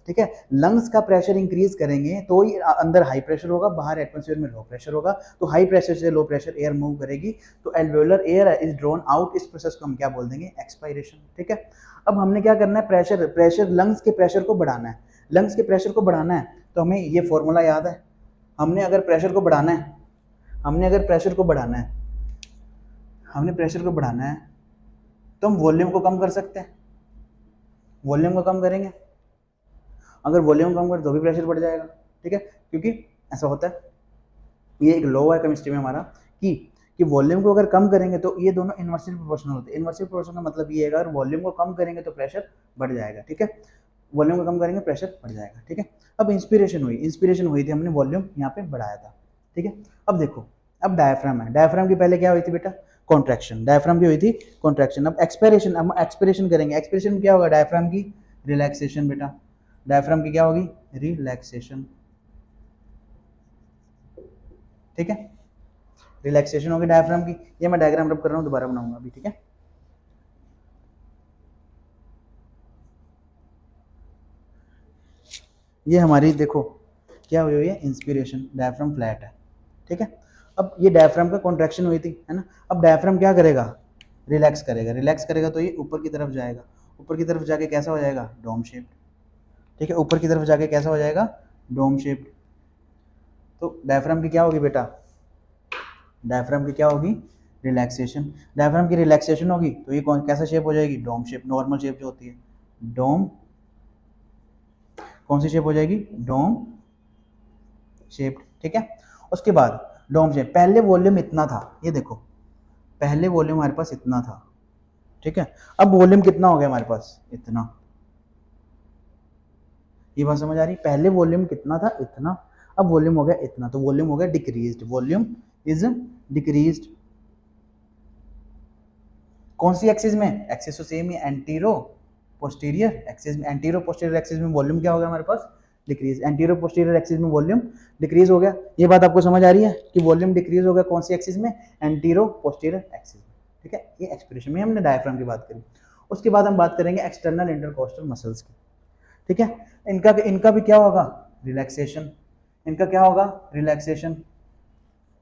ठीक है। लंग्स का प्रेशर इंक्रीज करेंगे तो ही अंदर हाई प्रेशर होगा, बाहर एटमॉस्फेयर में लो प्रेशर होगा, तो हाई प्रेशर से लो प्रेशर एयर मूव करेगी, तो alveolar air is drawn out. इस प्रोसेस को हम क्या बोल देंगे, एक्सपायरेशन, ठीक है। अब हमने क्या करना है, प्रेशर लंग्स के प्रेशर को बढ़ाना है, लंग्स के प्रेशर को बढ़ाना है तो हमें ये फॉर्मूला याद है, हमने अगर प्रेशर को बढ़ाना है, हमने अगर प्रेशर को बढ़ाना है, हमने प्रेशर को बढ़ाना है तो हम वॉल्यूम को कम कर सकते हैं, वॉल्यूम को कम करेंगे, अगर वॉल्यूम कम कर तो भी प्रेशर बढ़ जाएगा, ठीक है। क्योंकि ऐसा होता है, ये एक लॉ है केमिस्ट्री में हमारा कि वॉल्यूम को अगर कम करेंगे तो ये दोनों इन्वर्सली प्रोपोर्शनल होते हैं। इन्वर्सली प्रोपोर्शनल का मतलब ये है अगर वॉल्यूम को कम करेंगे तो प्रेशर बढ़ जाएगा, ठीक है। वॉल्यूम को कम करेंगे प्रेशर बढ़ जाएगा, ठीक है। अब इंस्पिरेशन हुई थी, हमने वॉल्यूम यहाँ पे बढ़ाया था, ठीक है। अब देखो, अब डायफ्राम है, डायफ्राम की पहले क्या हुई थी बेटा, कॉन्ट्रैक्शन, डायफ्राम की हुई थी कॉन्ट्रैक्शन। अब एक्सपायरेशन, अब एक्सपिरेशन करेंगे, एक्सपिरेशन में क्या होगा, डायफ्राम की रिलैक्सेशन बेटा, डायफ्राम की क्या होगी, रिलैक्सेशन, ठीक है। रिलैक्सेशन होगी डायफ्राम की, ये मैं डायग्राम रब कर रहा हूँ, दोबारा बनाऊंगा अभी, ठीक है। ये हमारी देखो क्या हुई हुई है, इंस्पिरेशन, डायफ्राम फ्लैट है, ठीक है। अब ये डायफ्राम का कॉन्ट्रैक्शन हुई थी, है ना। अब डायफ्राम क्या करेगा, रिलैक्स करेगा, रिलैक्स करेगा तो ये ऊपर की तरफ जाएगा, ऊपर की तरफ जाके कैसा हो जाएगा, डोम शेप, ठीक है। ऊपर की तरफ जाके कैसा हो जाएगा, डोम शेप। तो डायफ्राम की क्या होगी बेटा, डायफ्राम की क्या होगी, रिलैक्सेशन। डायफ्राम की रिलैक्सेशन होगी तो ये कौन कैसा शेप हो जाएगी, डोम शेप, नॉर्मल शेप जो होती है, डोम, कौन सी शेप हो जाएगी, डोम शेप, ठीक है। उसके बाद डोम शेप, पहले वॉल्यूम इतना था, ये देखो पहले वॉल्यूम हमारे पास इतना था, ठीक है। अब वॉल्यूम कितना हो गया हमारे पास, इतना, ये बात समझ आ रही, पहले वॉल्यूम कितना था, इतना, अब वॉल्यूम हो गया इतना, तो वॉल्यूम हो गया डिक्रीज्ड, वॉल्यूम इज डिक्रीज्ड। कौन सी एक्सिस में, एक्सिस तो सेम ही, एंटीरो पोस्टीरियर एक्सिस में, एंटीरो पोस्टीरियर एक्सिस में वॉल्यूम क्या हो गया हमारे पास, डिक्रीज, एंटीरियर पोस्टीरियर एक्सिस में वॉल्यूम डिक्रीज हो गया। ये बात आपको समझ आ रही है कि वॉल्यूम डिक्रीज हो गया कौन सी एक्सिस में, एंटीरो पोस्टीरियर एक्सिस में, ठीक है। ये एक्सप्रेशन में हमने डायफ्राम की बात करी। उसके बाद हम बात करेंगे एक्सटर्नल इंटरकोस्टल मसल्स की, ठीक है। इनका भी क्या होगा, रिलैक्सेशन, इनका क्या होगा, रिलैक्सेशन,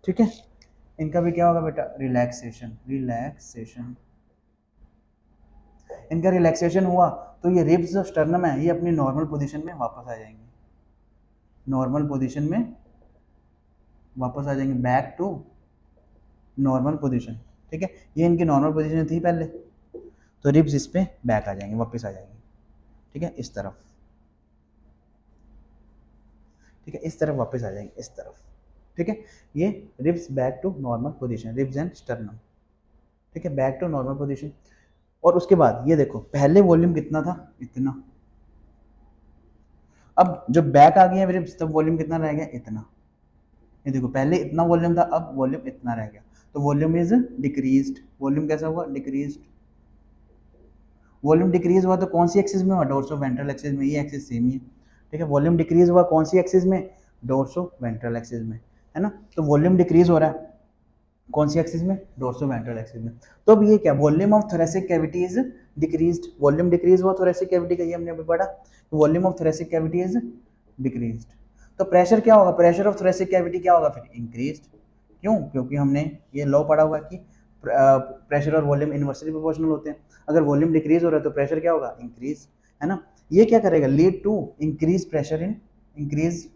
ठीक है। इनका भी क्या होगा बेटा, रिलैक्सेशन, रिलैक्सेशन। इनका रिलैक्सेशन हुआ तो ये रिब्स जो स्टर्नम है ये अपनी नॉर्मल पोजीशन में वापस आ जाएंगे, नॉर्मल पोजीशन में वापस आ जाएंगे, बैक टू नॉर्मल पोजीशन, ठीक है। ये इनकी नॉर्मल पोजीशन थी पहले, तो रिब्स इस पे बैक आ जाएंगे, वापस आ जाएंगे, ठीक है, इस तरफ, ठीक है, इस तरफ वापस आ जाएंगे, इस तरफ, ठीक है। ये ribs back to normal position, ribs and sternum, ठीक है, बैक टू नॉर्मल पोजीशन। और उसके बाद ये देखो पहले वॉल्यूम कितना था, इतना, अब जब बैक आ गया रिब्स तब वॉल्यूम कितना रह गया, इतना। ये देखो पहले इतना वॉल्यूम था, अब वॉल्यूम इतना रह गया, तो वॉल्यूम इज डिक्रीज्ड। वॉल्यूम कैसा हुआ, डिक्रीज्ड। वॉल्यूम डिक्रीज हुआ तो कौन सी एक्सिस में हुआ, डोर्सो वेंट्रल एक्सिस में, ये एक्सिस सेम ही है, ठीक है। वॉल्यूम डिक्रीज हुआ कौन सी एक्सिस में, डोर्सो वेंट्रल एक्सिस में, है ना। तो वॉल्यूम डिक्रीज हो रहा है कौन सी एक्सिस में, डोर्सो वेंट्रल एक्सिस में। तो अब ये क्या, volume of thoracic cavity is decreased, volume decrease हुआ थोरेसिक कैविटी का, ये हमने अभी पढ़ा, volume of thoracic cavity is decreased. तो प्रेशर क्या होगा, प्रेशर ऑफ थोरेसिक कैविटी क्या होगा फिर, इंक्रीज्ड। क्यों, क्योंकि हमने ये लॉ पढ़ा हुआ कि प्रेशर और वॉल्यूम इनवर्सली प्रोपोर्शनल होते हैं। अगर वॉल्यूम डिक्रीज हो रहा है तो प्रेशर क्या होगा, इंक्रीज, है ना। ये क्या करेगा, lead to increase pressure in, increase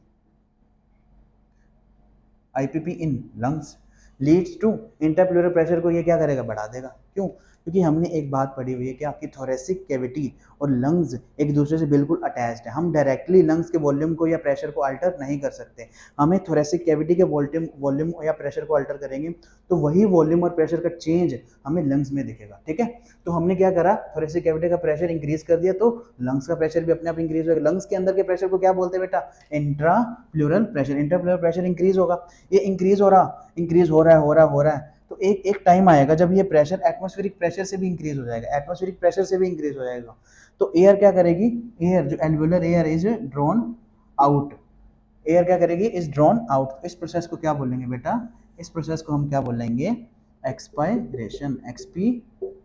IPP in lungs, leads to interpleural pressure को ये क्या करेगा, बढ़ा देगा। क्यों, क्योंकि हमने एक बात पढ़ी हुई है क्या, कि थोरेसिक कैविटी और लंग्स एक दूसरे से बिल्कुल अटैच्ड है। हम डायरेक्टली लंग्स के वॉल्यूम को या प्रेशर को अल्टर नहीं कर सकते। हमें थोरेसिक कैविटी के वॉल्यूम या प्रेशर को अल्टर करेंगे तो वही वॉल्यूम और प्रेशर का चेंज हमें लंग्स में दिखेगा, ठीक है। तो हमने क्या करा, थोरेसिक कैविटी का प्रेशर इंक्रीज कर दिया तो लंग्स का प्रेशर भी अपने आप इंक्रीज होगा। लंग्स के अंदर के प्रेशर को क्या बोलते हैं बेटा, intra pleural pressure, intra pleural pressure increase होगा। ये इंक्रीज हो रहा, इंक्रीज हो रहा है, हो रहा है, हो रहा है, तो एक एक टाइम आएगा जब ये प्रेशर एटमॉस्फेरिक प्रेशर से भी इंक्रीज हो जाएगा, एटमॉस्फेरिक प्रेशर से भी इंक्रीज हो जाएगा। तो एयर क्या करेगी, एयर जो alveolar air is drawn out, air क्या करेगी, इज ड्रॉन आउट। इस प्रोसेस को क्या बोलेंगे बेटा, इस प्रोसेस को हम क्या बोलेंगे, एक्सपायरेशन, एक्सपीरेशन।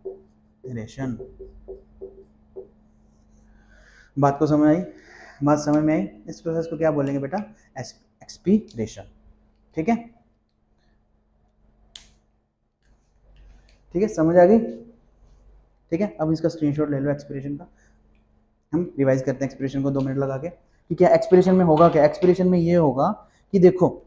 बात को समझ आई, बात समझ में आई। इस प्रोसेस को क्या बोलेंगे बेटा, एक्सपीरेशन, ठीक है, ठीक है, समझ आ गई, ठीक है। अब इसका स्क्रीनशॉट ले लो एक्सप्रेशन का, हम रिवाइज करते हैं एक्सप्रेशन को 2 मिनट लगा के कि क्या एक्सप्रेशन में होगा, क्या एक्सप्रेशन में ये होगा कि देखो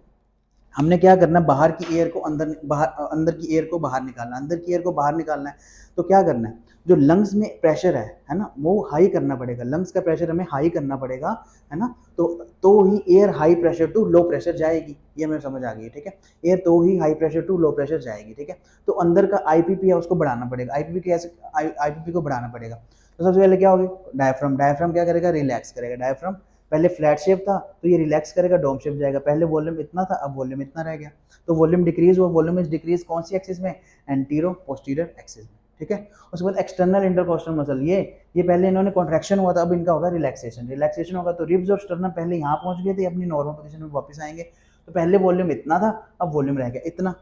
हमने क्या करना है, बाहर की एयर को अंदर, अंदर की एयर को बाहर निकालना, अंदर की एयर को बाहर निकालना है। तो क्या करना है, जो लंग्स में प्रेशर है ना, वो हाई करना पड़ेगा, लंग्स का प्रेशर हमें हाई करना पड़ेगा, है ना। तो ही air high pressure to low pressure जाएगी, ये हमें समझ आ गई, ठीक है। एयर तो ही high pressure to low pressure जाएगी, ठीक है। तो अंदर का आईपीपी है उसको बढ़ाना पड़ेगा, आईपीपी कैसे, आईपीपी को बढ़ाना पड़ेगा। तो सबसे पहले क्या होगी, डायफ्राम, डायफ्राम क्या करेगा, रिलैक्स करेगा। डायफ्राम पहले फ्लैट शेप था तो ये रिलैक्स करेगा, डोम शेप जाएगा। पहले वॉल्यूम इतना था, अब वॉल्यूम इतना रह गया, तो वॉल्यूम डिक्रीज हुआ। वॉल्यूम इज डिक्रीज कौन सी एक्सिस में, एंटीरो पोस्टीरियर एक्सिस में, ठीक है। उसके बाद एक्सटर्नल इंटरकोस्टल मसल, ये पहले इन्होंने कॉन्ट्रैक्शन हुआ था, अब इनका होगा रिलैक्सेशन। रिलैक्सेशन होगा तो रिब्स और स्टर्नम पहले यहाँ पहुंच गए थे, अपनी नॉर्मल पोजीशन में वापस आएंगे। तो पहले वॉल्यूम इतना था, अब वॉल्यूम रह गया इतना,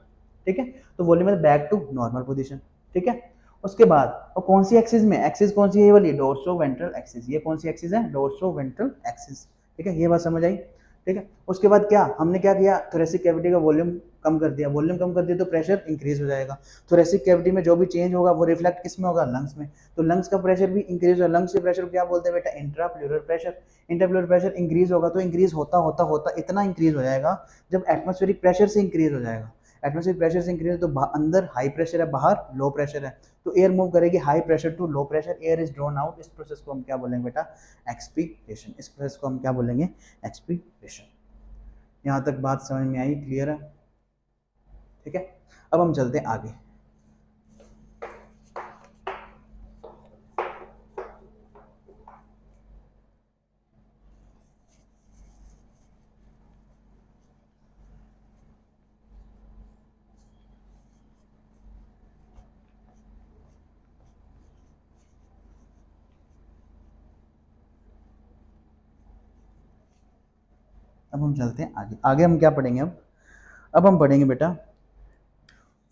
ठीक है। तो volume is back to normal position, ठीक है। उसके बाद और कौन सी एक्सिस में, एक्सिस कौन सी है, ये वाली डोर्सो वेंट्रल एक्सिस। ये कौन सी एक्सिस है, डोर्सो वेंट्रल एक्सिस, ठीक है। ये बात समझ आई, ठीक है। उसके बाद क्या हमने क्या किया, थोरेसिक कैविटी का वॉल्यूम कम कर दिया, वॉल्यूम कम कर दिया तो प्रेशर इंक्रीज हो जाएगा। थोरेसिक कैविटी में जो भी चेंज होगा वो रिफ्लेक्ट किस में होगा, लंग्स में। तो लंग्स का प्रेशर भी इंक्रीज होगा, लंग्स के प्रेशर को क्या बोलते हैं बेटा, intra pleural pressure. Intra pleural pressure increase होगा तो इंक्रीज होता होता होता इतना इंक्रीज हो जाएगा जब एटमॉस्फेरिक प्रेशर से इंक्रीज हो जाएगा। एटमॉस्फेरिक प्रेशर से इंक्रीज तो अंदर हाई प्रेशर है, बाहर लो प्रेशर है, तो एयर मूव करेगी high pressure to low pressure, air is drawn out. इस प्रोसेस को हम क्या बोलेंगे बेटा, एक्सपीरेशन। इस प्रोसेस को हम क्या बोलेंगे, एक्सपीरेशन। यहाँ तक बात समझ में आई, क्लियर है, ठीक है। अब हम चलते हैं आगे। अब हम चलते हैं आगे। आगे हम क्या पढ़ेंगे अब हम पढ़ेंगे बेटा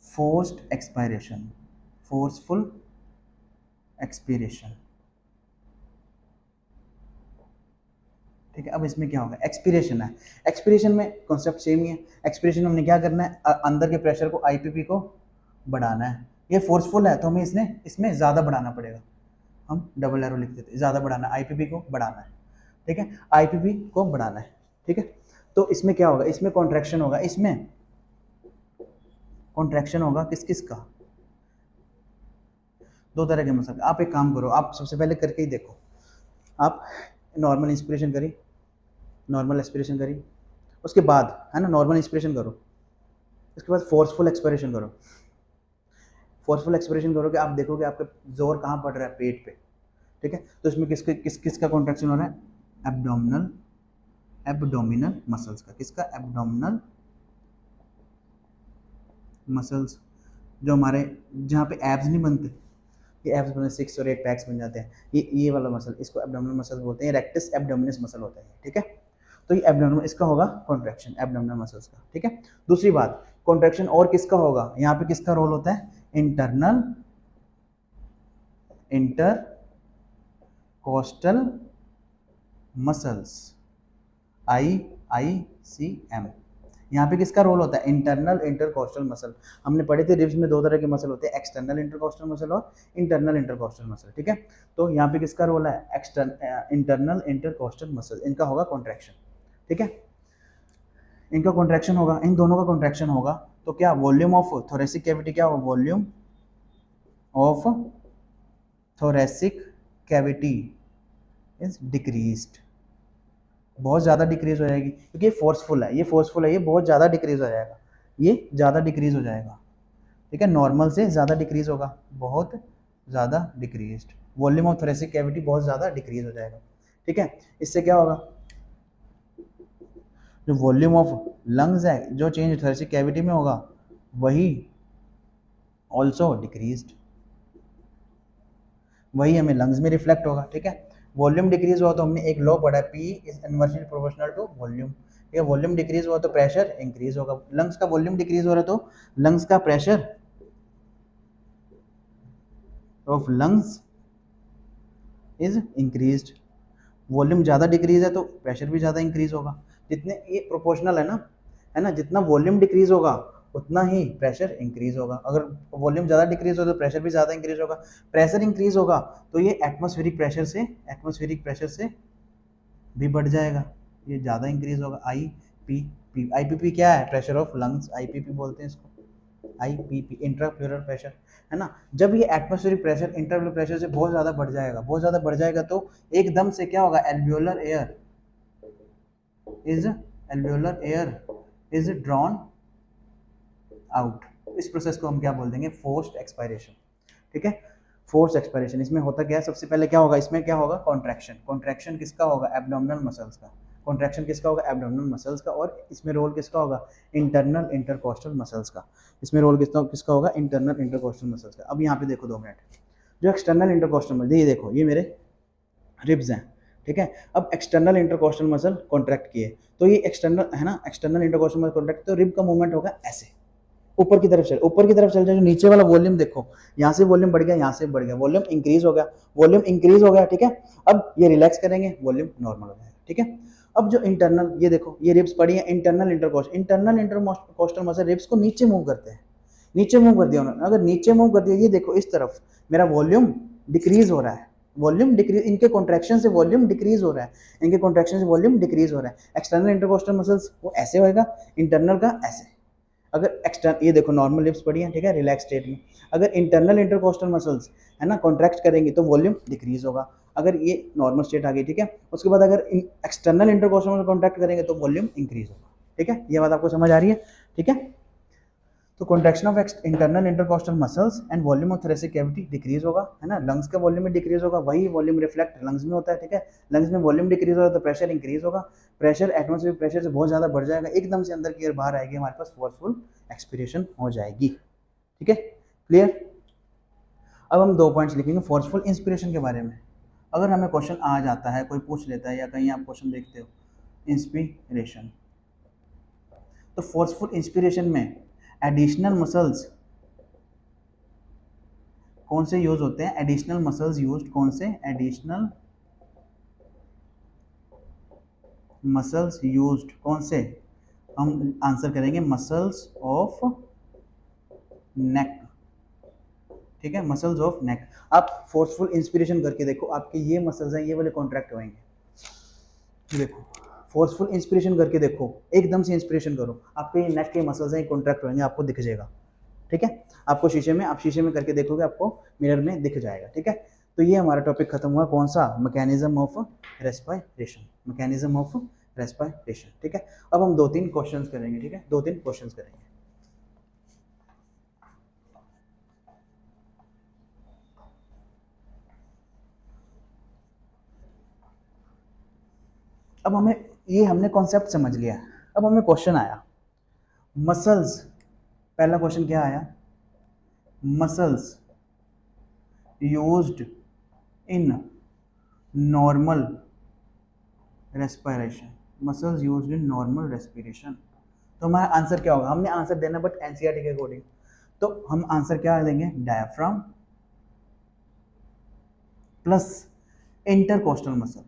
फोर्स्ड एक्सपायरेशन, फोर्सफुल एक्सपीरेशन। ठीक है, अब इसमें क्या होगा, एक्सपीरेशन है। एक्सपीरेशन में कॉन्सेप्ट सेम ही है। एक्सपीरेशन में हमने क्या करना है, अंदर के प्रेशर को आईपीपी को बढ़ाना है। ये फोर्सफुल है तो हमें इसमें ज़्यादा बढ़ाना पड़ेगा, हम डबल एरो लिख देते हैं, ज़्यादा बढ़ाना है, आईपीपी को बढ़ाना है। ठीक है, आईपीपी को बढ़ाना है। ठीक है, तो इसमें क्या होगा, इसमें कॉन्ट्रैक्शन होगा, इसमें कॉन्ट्रैक्शन होगा किस किस का, दो तरह के मसल। आप एक काम करो, आप सबसे पहले करके ही देखो। आप नॉर्मल इंस्पिरेशन करी, नॉर्मल एक्सपिरेशन करी, उसके बाद है ना नॉर्मल इंस्पिरेशन करो, उसके बाद फोर्सफुल एक्सपिरेशन करो। फोर्सफुल एक्सपिरेशन करोगे आप देखोगे आपका जोर कहाँ पड़ रहा है, पेट पे। ठीक है, तो इसमें किसका कॉन्ट्रैक्शन हो रहा है, एब्डोमिनल मसल्स का। किसका, एब्डोमिनल मसल्स, जो हमारे जहाँ पे एब्स नहीं बनते, ये एब्स बने 6 और 8 पैक्स बन जाते हैं, ये वाला मसल, इसको एब्डोमिनल मसल बोलते हैं, रेक्टस एब्डोमिनस मसल होता है। ठीक है, तो ये एब्डोमिनल, इसका होगा कॉन्ट्रैक्शन एब्डोमिनल मसल्स का। ठीक है, दूसरी बात कॉन्ट्रैक्शन और किसका होगा, यहाँ पे किसका रोल होता है, इंटरनल इंटरकोस्टल मसल्स, IICM। यहाँ पे किसका रोल होता है, इंटरनल इंटरकोस्टल मसल। हमने पढ़े थे रिब्स में दो तरह के मसल होते हैं, एक्सटर्नल इंटरकोस्टल मसल और इंटरनल इंटरकोस्टल मसल। ठीक है, तो यहाँ पे किसका रोल है, इंटरनल इंटरकोस्टल मसल, इनका होगा कॉन्ट्रैक्शन। ठीक है, इनका कॉन्ट्रैक्शन होगा, इन दोनों का कॉन्ट्रैक्शन होगा, तो क्या वॉल्यूम ऑफ थोरेसिक कैविटी, क्या होगा, volume of thoracic cavity is decreased, बहुत ज़्यादा डिक्रीज हो जाएगी, क्योंकि ये फोर्सफुल है, ये बहुत ज़्यादा डिक्रीज हो जाएगा, ये ज़्यादा डिक्रीज हो जाएगा। ठीक है, नॉर्मल से ज़्यादा डिक्रीज होगा, बहुत ज़्यादा decreased, volume of thoracic cavity बहुत ज़्यादा डिक्रीज हो जाएगा। ठीक है, इससे क्या होगा, जो वॉल्यूम ऑफ लंग्स है, जो चेंज थोरेसिक कैविटी में होगा, वही ऑल्सो डिक्रीज्ड, वही हमें लंग्स में रिफ्लेक्ट होगा। ठीक है, वॉल्यूम डिक्रीज हुआ तो हमने एक लॉ पढ़ा है, P is inversely proportional to volume. ठीक है, वॉल्यूम डिक्रीज हुआ तो प्रेशर इंक्रीज होगा, लंग्स का वॉल्यूम डिक्रीज हो रहा है तो लंग्स का pressure of lungs is increased. Volume ज़्यादा डिक्रीज है तो प्रेशर भी ज़्यादा इंक्रीज होगा, जितने ये प्रोपोर्शनल है ना, जितना वॉल्यूम डिक्रीज होगा उतना ही प्रेशर इंक्रीज होगा। अगर वॉल्यूम ज़्यादा डिक्रीज हो तो प्रेशर भी ज़्यादा इंक्रीज होगा, प्रेशर इंक्रीज होगा तो ये एटमॉस्फेरिक प्रेशर से भी बढ़ जाएगा, ये ज़्यादा इंक्रीज होगा। आईपीपी क्या है, प्रेशर ऑफ लंग्स, आईपीपी बोलते हैं इसको, आईपीपी इंट्राप्लूरल प्रेशर, है ना। जब ये एटमॉस्फेरिक प्रेशर इंटरप्लूरल प्रेशर से बहुत ज़्यादा बढ़ जाएगा तो एकदम से क्या होगा, alveolar air is drawn out. इस प्रोसेस को हम क्या बोल देंगे, फोर्स्ड एक्सपायरेशन। ठीक है, फोर्स एक्सपायरेशन, इसमें होता क्या है, सबसे पहले क्या होगा, इसमें क्या होगा, कॉन्ट्रैक्शन किसका होगा, एब्डोमिनल मसल्स का। कॉन्ट्रैक्शन किसका होगा, एब्डोमिनल मसल्स का, और इसमें रोल किसका होगा, इंटरनल इंटरकोस्टल मसल्स का। इसमें रोल किसका होगा, इंटरनल इंटरकोस्टल मसल्स का। अब यहाँ पे देखो 2 मिनट, जो एक्सटर्नल इंटरकोस्टल मसल, ये देखो ये मेरे रिब्स हैं। ठीक है, अब एक्सटर्नल इंटरकोस्टल मसल कॉन्ट्रैक्ट किए तो ये एक्सटर्नल है ना, एक्सटर्नल इंटरकोस्टल मसल कॉन्ट्रैक्ट, तो रिब का मूवमेंट होगा ऐसे ऊपर की तरफ चल जाए, जो नीचे वाला वॉल्यूम देखो, यहाँ से वॉल्यूम बढ़ गया, यहाँ से बढ़ गया, वॉल्यूम इंक्रीज हो गया। ठीक है, अब ये रिलैक्स करेंगे, वॉल्यूम नॉर्मल हो जाएगा। ठीक है, अब जो इंटरनल, ये देखो ये रिब्स पड़ी है, इंटरनल इंटरकोस्टल मसल रिब्स को नीचे मूव करते हैं, नीचे मूव कर दिया उन्होंने, अगर नीचे मूव कर दिया, ये देखो इस तरफ मेरा वॉल्यूम डिक्रीज हो रहा है, वॉल्यूम डिक्रीज, इनके कॉन्ट्रैक्शन से वॉल्यूम डिक्रीज हो रहा है, एक्सटर्नल इंटरकोस्टल मसल्स वो ऐसे होएगा, इंटरनल का ऐसे। अगर एक्सटर्नल, ये देखो नॉर्मल लिप्स पड़ी हैं, ठीक है, रिलैक्स स्टेट में, अगर इंटरनल इंटरकोस्टल मसल्स है ना कॉन्ट्रैक्ट करेंगे तो वॉल्यूम डिक्रीज होगा, अगर ये नॉर्मल स्टेट आ गई। ठीक है, उसके बाद अगर एक्सटर्नल इंटरकोस्टल मसल कॉन्ट्रैक्ट करेंगे तो वॉल्यूम इंक्रीज होगा। ठीक है, ये बात आपको समझ आ रही है। ठीक है, तो contraction of internal intercostal muscles and volume of thoracic cavity decrease होगा, है ना, लंग्स का वॉल्यूम में डिक्रीज होगा, वही वॉल्यूम रिफ्लेक्ट लंग्स में होता है। ठीक है, लंग्स में वॉल्यूम डिक्रीज होगा तो प्रेशर इंक्रीज होगा, प्रेशर एटमॉस्फेरिक प्रेशर से बहुत ज़्यादा बढ़ जाएगा, एकदम से अंदर की एयर बाहर आएगी, हमारे पास फोर्सफुल एक्सपिरेशन हो जाएगी। ठीक है, क्लियर। अब हम 2 पॉइंट्स लिखेंगे फोर्सफुल इंस्पिरेशन के बारे में। अगर हमें क्वेश्चन आ जाता है, कोई पूछ लेता है या कहीं आप क्वेश्चन देखते हो इंस्पिरेशन। तो फोर्सफुल इंस्पिरेशन में एडिशनल मसल्स कौन से यूज होते हैं? एडिशनल मसल्स यूज्ड कौन से? एडिशनल मसल्स यूज्ड कौन से? हम आंसर करेंगे मसल्स ऑफ नेक। ठीक है, मसल्स ऑफ नेक। आप फोर्सफुल इंस्पिरेशन करके देखो, आपके ये मसल्स हैं, ये वाले कॉन्ट्रैक्ट होंगे। देखो, फोर्सफुल इंस्पिरेशन करके देखो, एकदम से इंस्पिरेशन करो, आपके ये नेक के मसल्स हैं, ये कॉन्ट्रैक्ट होंगे, आपको दिख जाएगा। ठीक है, आपको शीशे में, आप शीशे में करके देखोगे, आपको मिरर में दिख जाएगा। ठीक है, तो ये हमारा टॉपिक खत्म हुआ, कौन सा? Mechanism of respiration, mechanism of respiration. ठीक है, अब हम 2-3 क्वेश्चंस करेंगे। ठीक है, 2-3 क्वेश्चंस करेंगे। अब हमें ये हमने कॉन्सेप्ट समझ लिया, अब हमें क्वेश्चन आया मसल्स। पहला क्वेश्चन क्या आया? Muscles used in normal respiration, muscles used in normal respiration. तो हमारा आंसर क्या होगा? हमने आंसर देना बट एनसीईआरटी के अकॉर्डिंग, तो हम आंसर क्या देंगे? Diaphragm plus intercostal muscle.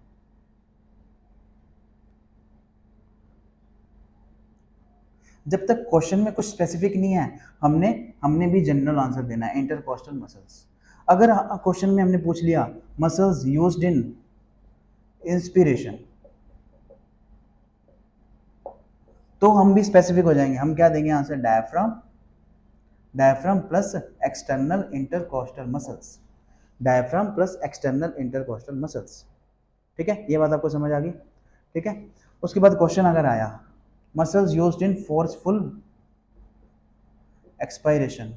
जब तक क्वेश्चन में कुछ स्पेसिफिक नहीं है, हमने भी जनरल आंसर देना है, इंटरकोस्टल मसल्स। अगर क्वेश्चन में हमने पूछ लिया मसल्स यूज्ड इन इंस्पिरेशन, तो हम भी स्पेसिफिक हो जाएंगे, हम क्या देंगे answer? Diaphragm, diaphragm plus external intercostal muscles, diaphragm plus external intercostal muscles. ठीक है, ये बात आपको समझ आ गई? ठीक है, उसके बाद क्वेश्चन अगर आया muscles used in forceful expiration,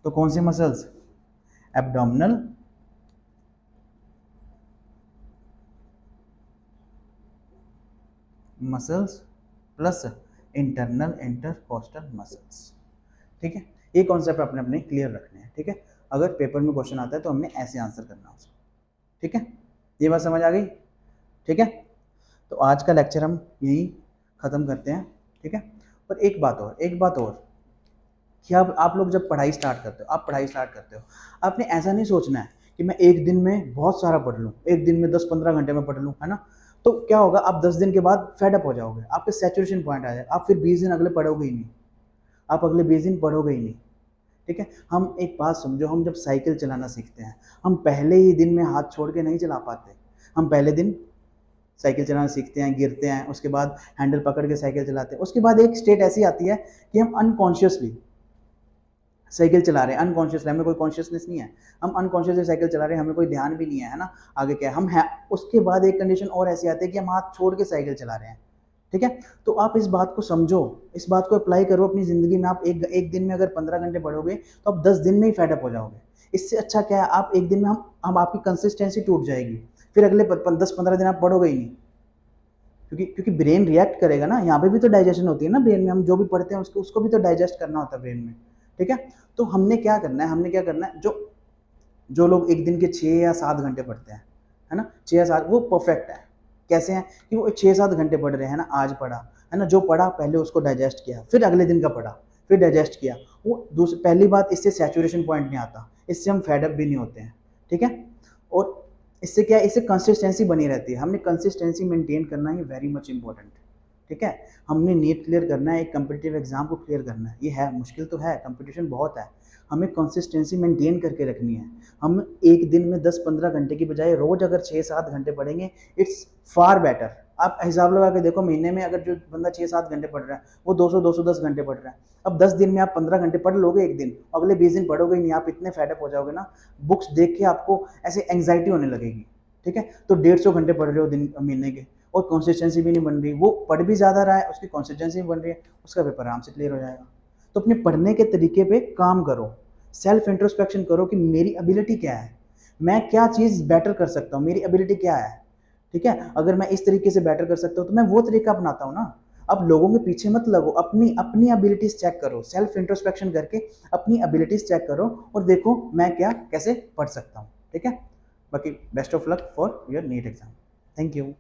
तो कौन सी muscles? Abdominal, muscles plus internal intercostal muscles. ठीक है, ये कॉन्सेप्ट अपने अपने क्लियर रखने हैं। ठीक है, अगर पेपर में क्वेश्चन आता है तो हमने ऐसे आंसर करना उसको। ठीक है, ये बात समझ आ गई? ठीक है, तो आज का लेक्चर हम यहीं ख़त्म करते हैं। ठीक है, पर एक बात और कि आप लोग जब पढ़ाई स्टार्ट करते हो, आपने ऐसा नहीं सोचना है कि मैं एक दिन में बहुत सारा पढ़ लूँ, एक दिन में 10-15 घंटे में पढ़ लूँ, है ना? तो क्या होगा, आप 10 दिन के बाद फेड अप हो जाओगे, आपके सैचुरेशन पॉइंट आ जाएगा, आप फिर 20 दिन अगले पढ़ोगे ही नहीं, आप अगले 20 दिन पढ़ोगे ही नहीं। ठीक है, हम एक बात समझो, हम जब साइकिल चलाना सीखते हैं, हम पहले ही दिन में हाथ छोड़ के नहीं चला पाते। हम पहले दिन साइकिल चलाना सीखते हैं, गिरते हैं, उसके बाद हैंडल पकड़ के साइकिल चलाते हैं, उसके बाद एक स्टेट ऐसी आती है कि हम अनकॉन्शियसली साइकिल चला रहे हैं, अनकॉन्शियसली, हमें कोई कॉन्शियसनेस नहीं है, हम अनकॉन्शियसली साइकिल चला रहे हैं, हमें कोई ध्यान भी नहीं है ना आगे क्या है, हम है। उसके बाद एक कंडीशन और ऐसी आती है कि हम हाथ छोड़ के साइकिल चला रहे हैं। ठीक है, तो आप इस बात को समझो, इस बात को अप्लाई करो अपनी ज़िंदगी में। आप एक दिन में अगर 15 घंटे पढ़ोगे तो आप 10 दिन में ही फेडअप हो जाओगे। इससे अच्छा क्या है, आप एक दिन में हम आपकी कंसिस्टेंसी टूट जाएगी, फिर अगले 10-15 दिन आप पढ़ोगे ही नहीं, क्योंकि ब्रेन रिएक्ट करेगा ना, यहाँ पे भी तो डाइजेशन होती है ना ब्रेन में, हम जो भी पढ़ते हैं उसको भी तो डाइजेस्ट करना होता है ब्रेन में। ठीक है, तो हमने क्या करना है, जो लोग एक दिन के 6 या 7 घंटे पढ़ते हैं, है ना, 6 या 7, वो परफेक्ट है। कैसे हैं कि वो 6-7 घंटे पढ़ रहे हैं ना, आज पढ़ा है ना, जो पढ़ा पहले उसको डाइजेस्ट किया, फिर अगले दिन का पढ़ा, फिर डाइजेस्ट किया, वो पहली बात, इससे सैचुरेशन पॉइंट नहीं आता, इससे हम फेडअप भी नहीं होते हैं। ठीक है, और इससे क्या है, इससे कंसिस्टेंसी बनी रहती है। हमने कंसिस्टेंसी मेंटेन करना ही वेरी मच इंपॉर्टेंट। ठीक है, हमने नीट क्लियर करना है, एक कम्पिटिटिव एग्जाम को क्लियर करना है, ये है मुश्किल तो है, कंपटीशन बहुत है, हमें कंसिस्टेंसी मेंटेन करके रखनी है। हम एक दिन में 10-15 घंटे की बजाय रोज अगर 6-7 घंटे पढ़ेंगे, इट्स फार बेटर। आप हिसाब लगा के देखो, महीने में अगर जो बंदा 6-7 घंटे पढ़ रहा है, वो 200-210 घंटे पढ़ रहा है। अब 10 दिन में आप 15 घंटे पढ़ लोगे एक दिन, अगले 20 दिन पढ़ोगे ही नहीं, आप इतने फेडअप हो जाओगे ना, बुक्स देख के आपको ऐसे एंग्जाइटी होने लगेगी। ठीक है, तो 150 घंटे पढ़ रहे हो दिन महीने के, और कंसिस्टेंसी भी नहीं बन रही, वो पढ़ भी ज़्यादा रहा है, उसकी कंसिस्टेंसी भी बन रही है, उसका पेपर आराम से क्लियर हो जाएगा। तो अपने पढ़ने के तरीके पे काम करो, सेल्फ इंट्रोस्पेक्शन करो कि मेरी एबिलिटी क्या है, मैं क्या चीज़ बेटर कर सकता हूँ, मेरी एबिलिटी क्या है। ठीक है, अगर मैं इस तरीके से बेटर कर सकता हूँ तो मैं वो तरीका अपनाता हूँ ना। अब लोगों के पीछे मत लगो, अपनी एबिलिटीज चेक करो, सेल्फ इंट्रोस्पेक्शन करके अपनी एबिलिटीज चेक करो और देखो मैं कैसे पढ़ सकता हूँ। ठीक है, बाकी best of luck for your NEET exam. Thank you.